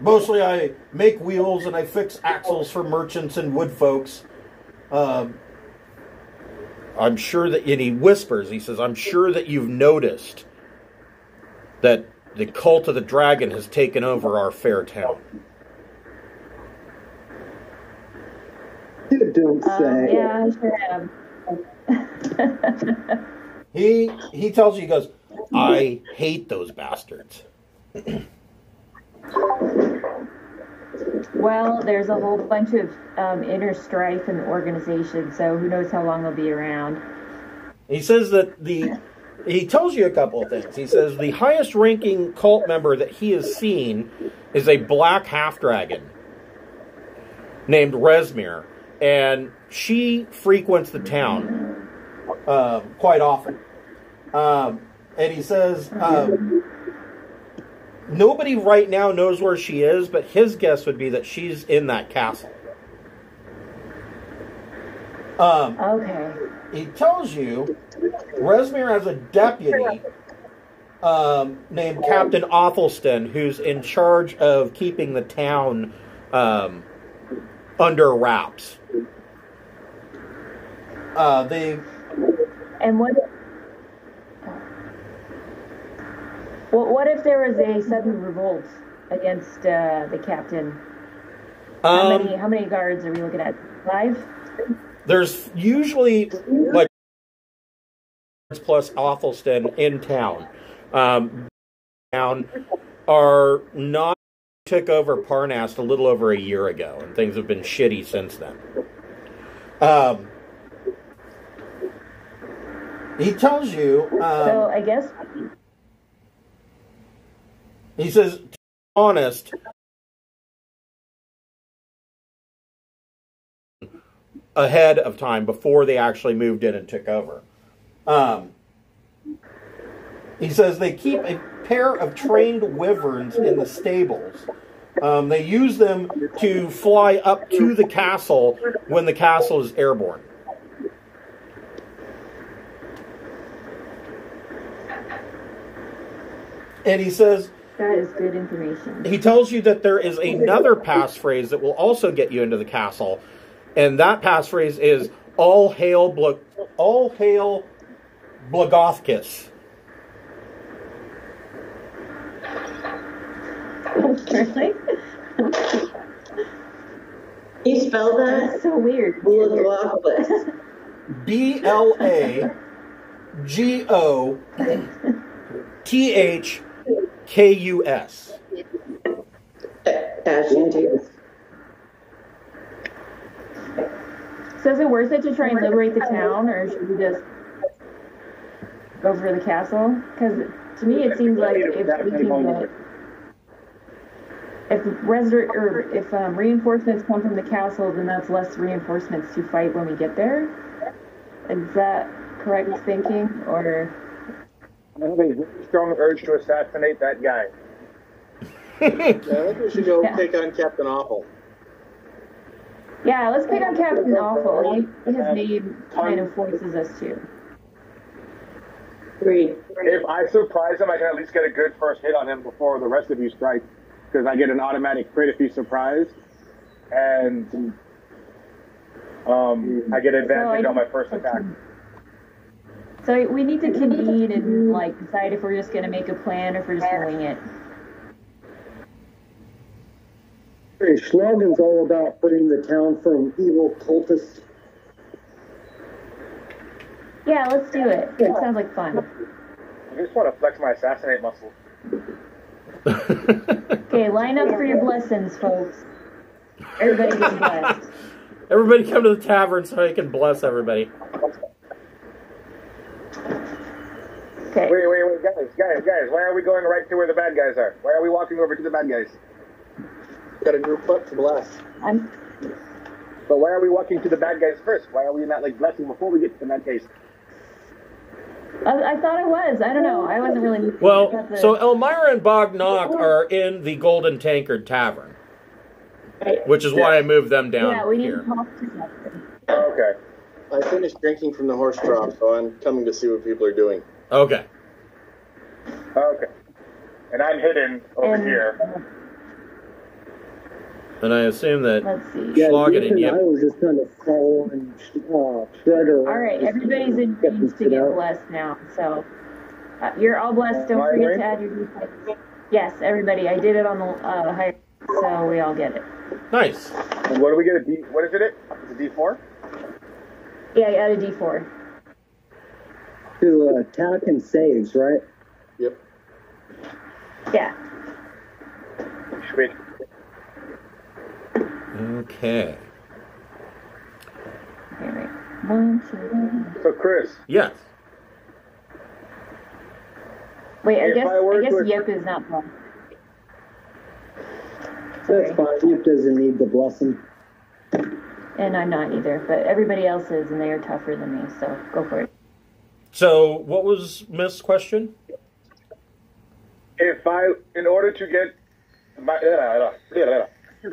Speaker 1: mostly I make wheels and I fix axles for merchants and wood folks. I'm sure that, and he whispers, he says, I'm sure that you've noticed that the cult of the dragon has taken over our fair town.
Speaker 2: You don't say.
Speaker 4: Yeah, I sure have.
Speaker 1: He tells you, he goes, I hate those bastards.
Speaker 4: Well, there's a whole bunch of inner strife in the organization, so who knows how long they'll be around.
Speaker 1: He says that he tells you a couple of things. He says the highest ranking cult member that he has seen is a black half-dragon named Resmir, and she frequents the town quite often. And he says nobody right now knows where she is, but his guess would be that she's in that castle.
Speaker 4: Okay.
Speaker 1: He tells you Resmir has a deputy named Captain Athelstan who's in charge of keeping the town under wraps.
Speaker 4: And what if there was a sudden revolt against the captain? How many guards are we looking at? 5?
Speaker 1: There's usually like plus Athelstan in town. Town are not took over Parnast a little over a year ago, and things have been shitty since then. He tells you.
Speaker 4: So I guess.
Speaker 1: He says, to be honest, ahead of time, before they actually moved in and took over. He says they keep a pair of trained wyverns in the stables. They use them to fly up to the castle when the castle is airborne. And he says...
Speaker 4: That is good information.
Speaker 1: He tells you that there is another passphrase that will also get you into the castle, and that passphrase is "All hail Blagothkis."
Speaker 4: Really?
Speaker 7: You spell that?
Speaker 4: That's so weird.
Speaker 7: Blagothkis.
Speaker 1: BLAGOTHKUS.
Speaker 4: So is it worth it to try and liberate the town, or should we just go for the castle? Because to me it seems like if we can get reinforcements come from the castle, then that's less reinforcements to fight when we get there. Is that correct thinking, or?
Speaker 8: I have a very strong urge to assassinate that guy.
Speaker 6: Yeah, I think we should go take on Captain Awful.
Speaker 4: Yeah, let's pick on Captain Awful. His name kind of forces us to.
Speaker 7: Agreed.
Speaker 8: If I surprise him, I can at least get a good first hit on him before the rest of you strike, because I get an automatic crit if he's surprised, and I get advantage on my first attack.
Speaker 4: So we need to convene and decide if we're just going to make a plan or if we're just going to wing it.
Speaker 2: Hey, Schlagen's all about freeing the town from evil cultists.
Speaker 4: Yeah, let's do it. That sounds like fun.
Speaker 8: I just want to flex my assassinate muscle.
Speaker 4: Okay, line up for your blessings, folks. Everybody get blessed.
Speaker 1: Everybody come to the tavern so I can bless everybody.
Speaker 4: Okay.
Speaker 8: Wait, guys, why are we going right to where the bad guys are? Why are we walking over to the bad guys?
Speaker 6: Got a group up to blast.
Speaker 8: But why are we walking to the bad guys first? Why are we not blessing before we get to the bad guys?
Speaker 4: I thought it was. I don't know. I wasn't really...
Speaker 1: Well, so Elmira and Bognock are in the Golden Tankered Tavern, which is why I moved them down
Speaker 4: Yeah, we need
Speaker 1: here.
Speaker 4: to talk to them.
Speaker 8: Okay.
Speaker 6: I finished drinking from the horse trough, so I'm coming to see what people are doing.
Speaker 1: Okay.
Speaker 8: Okay. And I'm hidden over here.
Speaker 1: And I assume that
Speaker 4: Let's see.
Speaker 2: Yeah,
Speaker 1: Schlagen
Speaker 2: Ethan
Speaker 1: and
Speaker 2: and
Speaker 1: Yip.
Speaker 2: I was just kind of following Shredder.
Speaker 4: All right, everybody's in range to get blessed now. So you're all blessed. Don't forget to add your D6. Yes, everybody. I did it on the higher, so we all get it.
Speaker 1: Nice.
Speaker 8: And what do we get? What is it? Is it D4?
Speaker 4: Yeah, I added D4.
Speaker 2: To attack and saves, right?
Speaker 6: Yep.
Speaker 4: Yeah.
Speaker 8: Sweet.
Speaker 1: Okay.
Speaker 4: Okay, wait. 1, 2.
Speaker 8: So, Chris.
Speaker 1: Yes.
Speaker 4: Wait, I
Speaker 8: If
Speaker 4: guess
Speaker 8: I were to-
Speaker 4: Yip is not blessed.
Speaker 2: That's fine. Yip doesn't need the blessing.
Speaker 4: And I'm not either, but everybody else is, and they are tougher than me, so go for it.
Speaker 1: So, what was Miss' question?
Speaker 8: In order to get my, who did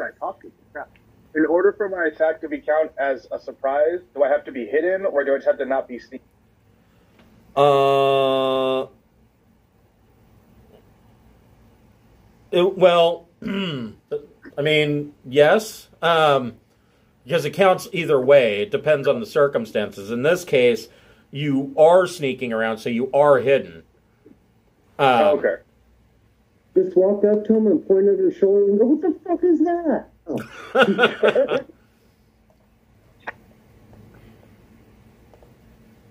Speaker 8: I talk to? Crap. In order for my attack to be count as a surprise, do I have to be hidden, or do I just have to not be sneaky?
Speaker 1: Well, I mean, yes. Because it counts either way. It depends on the circumstances. In this case, you are sneaking around, so you are hidden.
Speaker 8: Okay.
Speaker 2: Just walk up to him and point at her shoulder and go, "What the fuck is that?" Oh.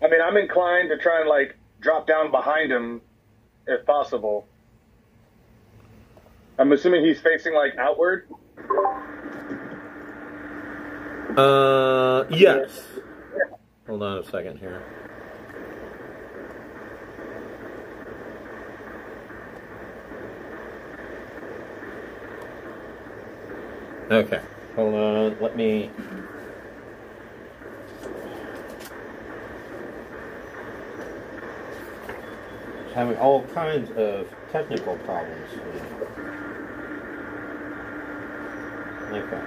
Speaker 8: I mean, I'm inclined to try and, like, drop down behind him, if possible. I'm assuming he's facing, like, outward?
Speaker 1: Yes. Hold on a second here. Okay. Hold on. Let me... Having all kinds of technical problems. Okay.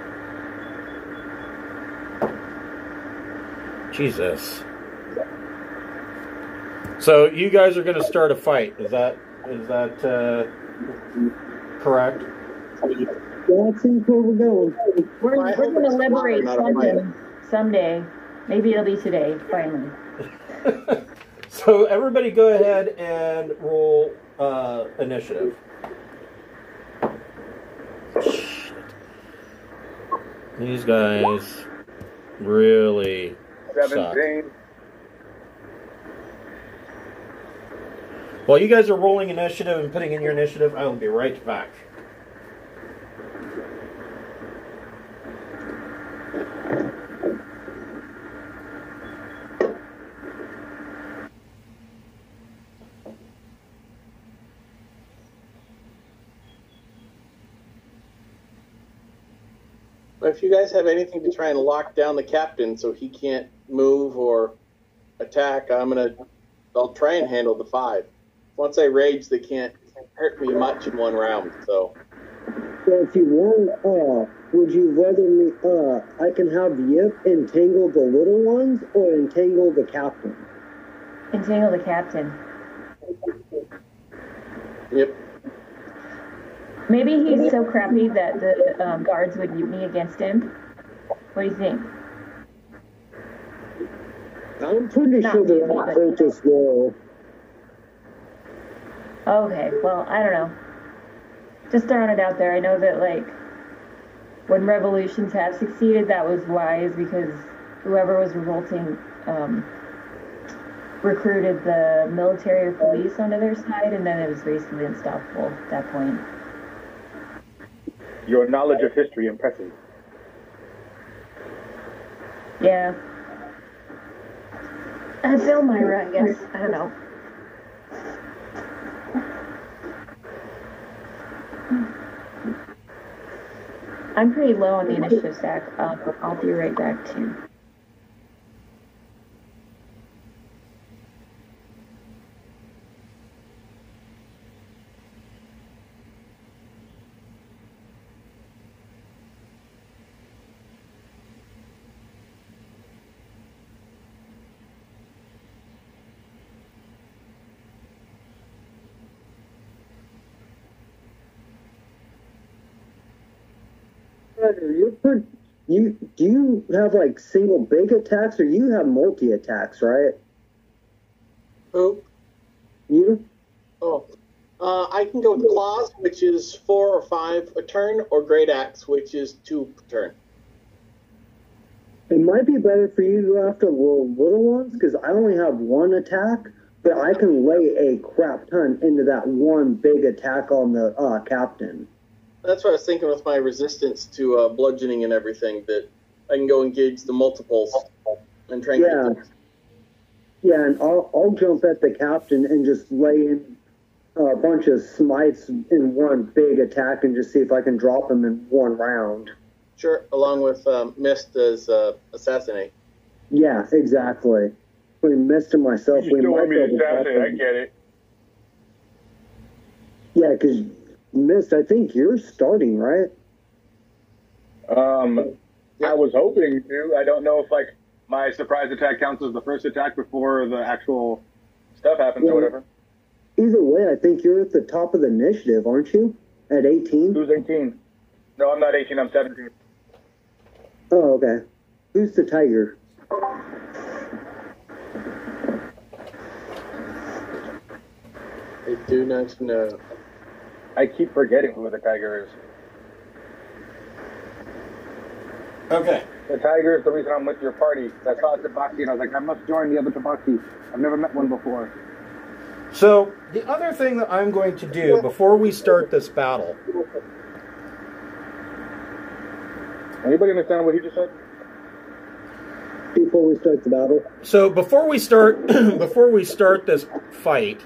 Speaker 1: Jesus. So you guys are going to start a fight. Is that correct?
Speaker 2: That's where we're going.
Speaker 4: We're going to liberate something someday. Maybe it'll be today, finally.
Speaker 1: So everybody go ahead and roll initiative. Shit. These guys really
Speaker 8: 17.
Speaker 1: suck. While you guys are rolling initiative and putting in your initiative, I will be right back.
Speaker 6: If you guys have anything to try and lock down the captain so he can't move or attack, I'll try and handle the 5. Once I rage, they can't hurt me much in one round, so.
Speaker 2: So if you want, would you rather me, I can have Yip entangle the little ones or entangle the captain?
Speaker 4: Entangle the captain.
Speaker 6: Yep.
Speaker 4: Maybe he's so crappy that the guards would mutiny against him. What do you think?
Speaker 2: I'm pretty sure they're not cultists will.
Speaker 4: Okay, well, I don't know. Just throwing it out there. I know that, like, when revolutions have succeeded, that was wise because whoever was revolting recruited the military or police onto their side, and then it was basically unstoppable at that point.
Speaker 8: Your knowledge of history impresses.
Speaker 4: Yeah. Bill Myra, I guess. I don't know. I'm pretty low on the initiative stack. I'll be right back too.
Speaker 2: better. Do you have like single big attacks, or you have multi attacks, right?
Speaker 6: Who?
Speaker 2: You?
Speaker 6: Oh. I can go with Claws, which is 4 or 5 a turn, or Great Axe, which is 2 per turn.
Speaker 2: It might be better for you to go after the little ones, because I only have 1 attack, but I can lay a crap ton into that 1 big attack on the captain.
Speaker 6: That's what I was thinking with my resistance to bludgeoning and everything, that I can go engage the multiples and try and get them.
Speaker 2: Yeah, and I'll jump at the captain and just lay in a bunch of smites in 1 big attack and just see if I can drop them in 1 round.
Speaker 6: Sure, along with Mist as Assassinate.
Speaker 2: Yeah, exactly. Between Mist and myself,
Speaker 8: You
Speaker 2: we
Speaker 8: still
Speaker 2: might
Speaker 8: want me
Speaker 2: be
Speaker 8: to
Speaker 2: able to
Speaker 8: assassinate? I get it.
Speaker 2: Yeah, because Mist, I think you're starting, right?
Speaker 8: I was hoping to. I don't know if like my surprise attack counts as the first attack before the actual stuff happens or whatever.
Speaker 2: Either way, I think you're at the top of the initiative, aren't you? At 18?
Speaker 8: Who's 18? No, I'm not 18. I'm 17.
Speaker 2: Oh, okay. Who's the tiger?
Speaker 6: I do not know.
Speaker 8: I keep forgetting who the tiger is.
Speaker 1: Okay.
Speaker 8: The tiger is the reason I'm with your party. I saw Tabaxi and I was like, I must join the other Tabaxi. I've never met one before.
Speaker 1: So, the other thing that I'm going to do before we start this battle...
Speaker 8: Anybody understand what he just said?
Speaker 2: Before we start the battle?
Speaker 1: So, before we start this fight,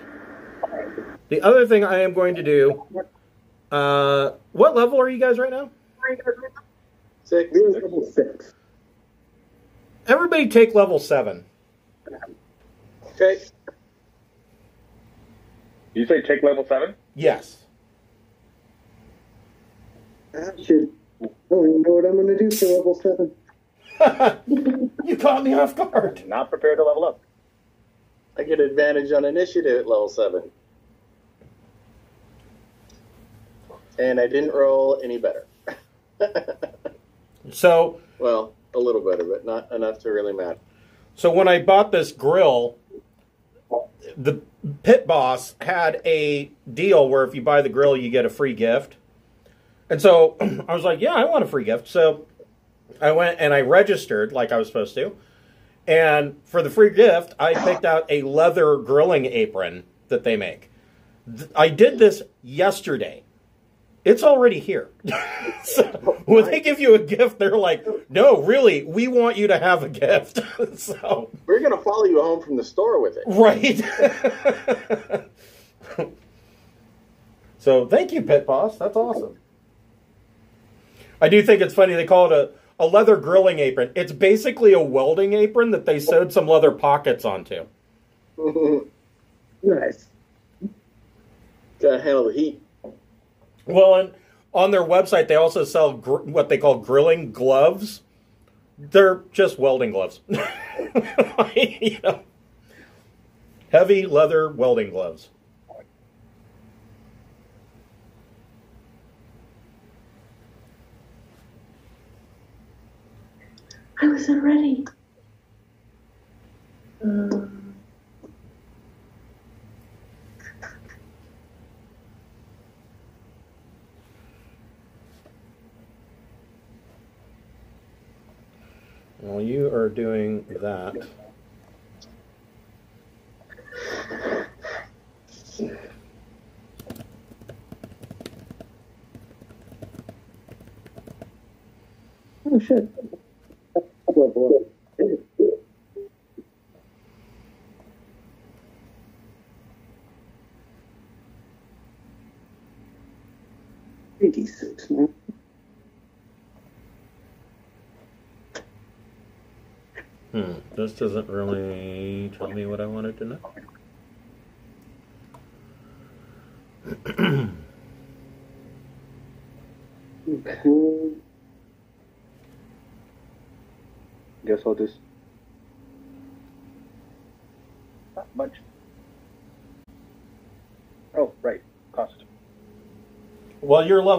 Speaker 1: the other thing I am going to do... what level are you guys right now?
Speaker 6: 6.
Speaker 2: We're level 6.
Speaker 1: Everybody take level 7.
Speaker 6: Okay.
Speaker 8: You say take level 7?
Speaker 1: Yes.
Speaker 2: I don't even know what I'm going to do for level 7.
Speaker 1: You caught me off guard.
Speaker 8: Not prepared to level up.
Speaker 6: I get advantage on initiative at level 7. And I didn't roll any better.
Speaker 1: So...
Speaker 6: Well, a little better, but not enough to really matter.
Speaker 1: So when I bought this grill, the pit boss had a deal where if you buy the grill, you get a free gift. And so I was like, yeah, I want a free gift. So I went and I registered like I was supposed to. And for the free gift, I picked out a leather grilling apron that they make. I did this yesterday. It's already here. So when they give you a gift, they're like, no, really, we want you to have a gift. So
Speaker 6: we're going to follow you home from the store with it.
Speaker 1: Right. So thank you, Pit Boss. That's awesome. I do think it's funny they call it a leather grilling apron. It's basically a welding apron that they sewed some leather pockets onto.
Speaker 2: Nice.
Speaker 6: Gotta handle the heat.
Speaker 1: Well, and on their website, they also sell what they call grilling gloves. They're just welding gloves. You know, heavy leather welding gloves.
Speaker 7: I wasn't ready.
Speaker 1: While you are doing that,
Speaker 2: Oh, shit. 86 now.
Speaker 1: This doesn't really tell me what I wanted to know.
Speaker 2: Okay.
Speaker 8: Guess I'll just... Not much. Oh, right. Cost.
Speaker 1: Well, you're level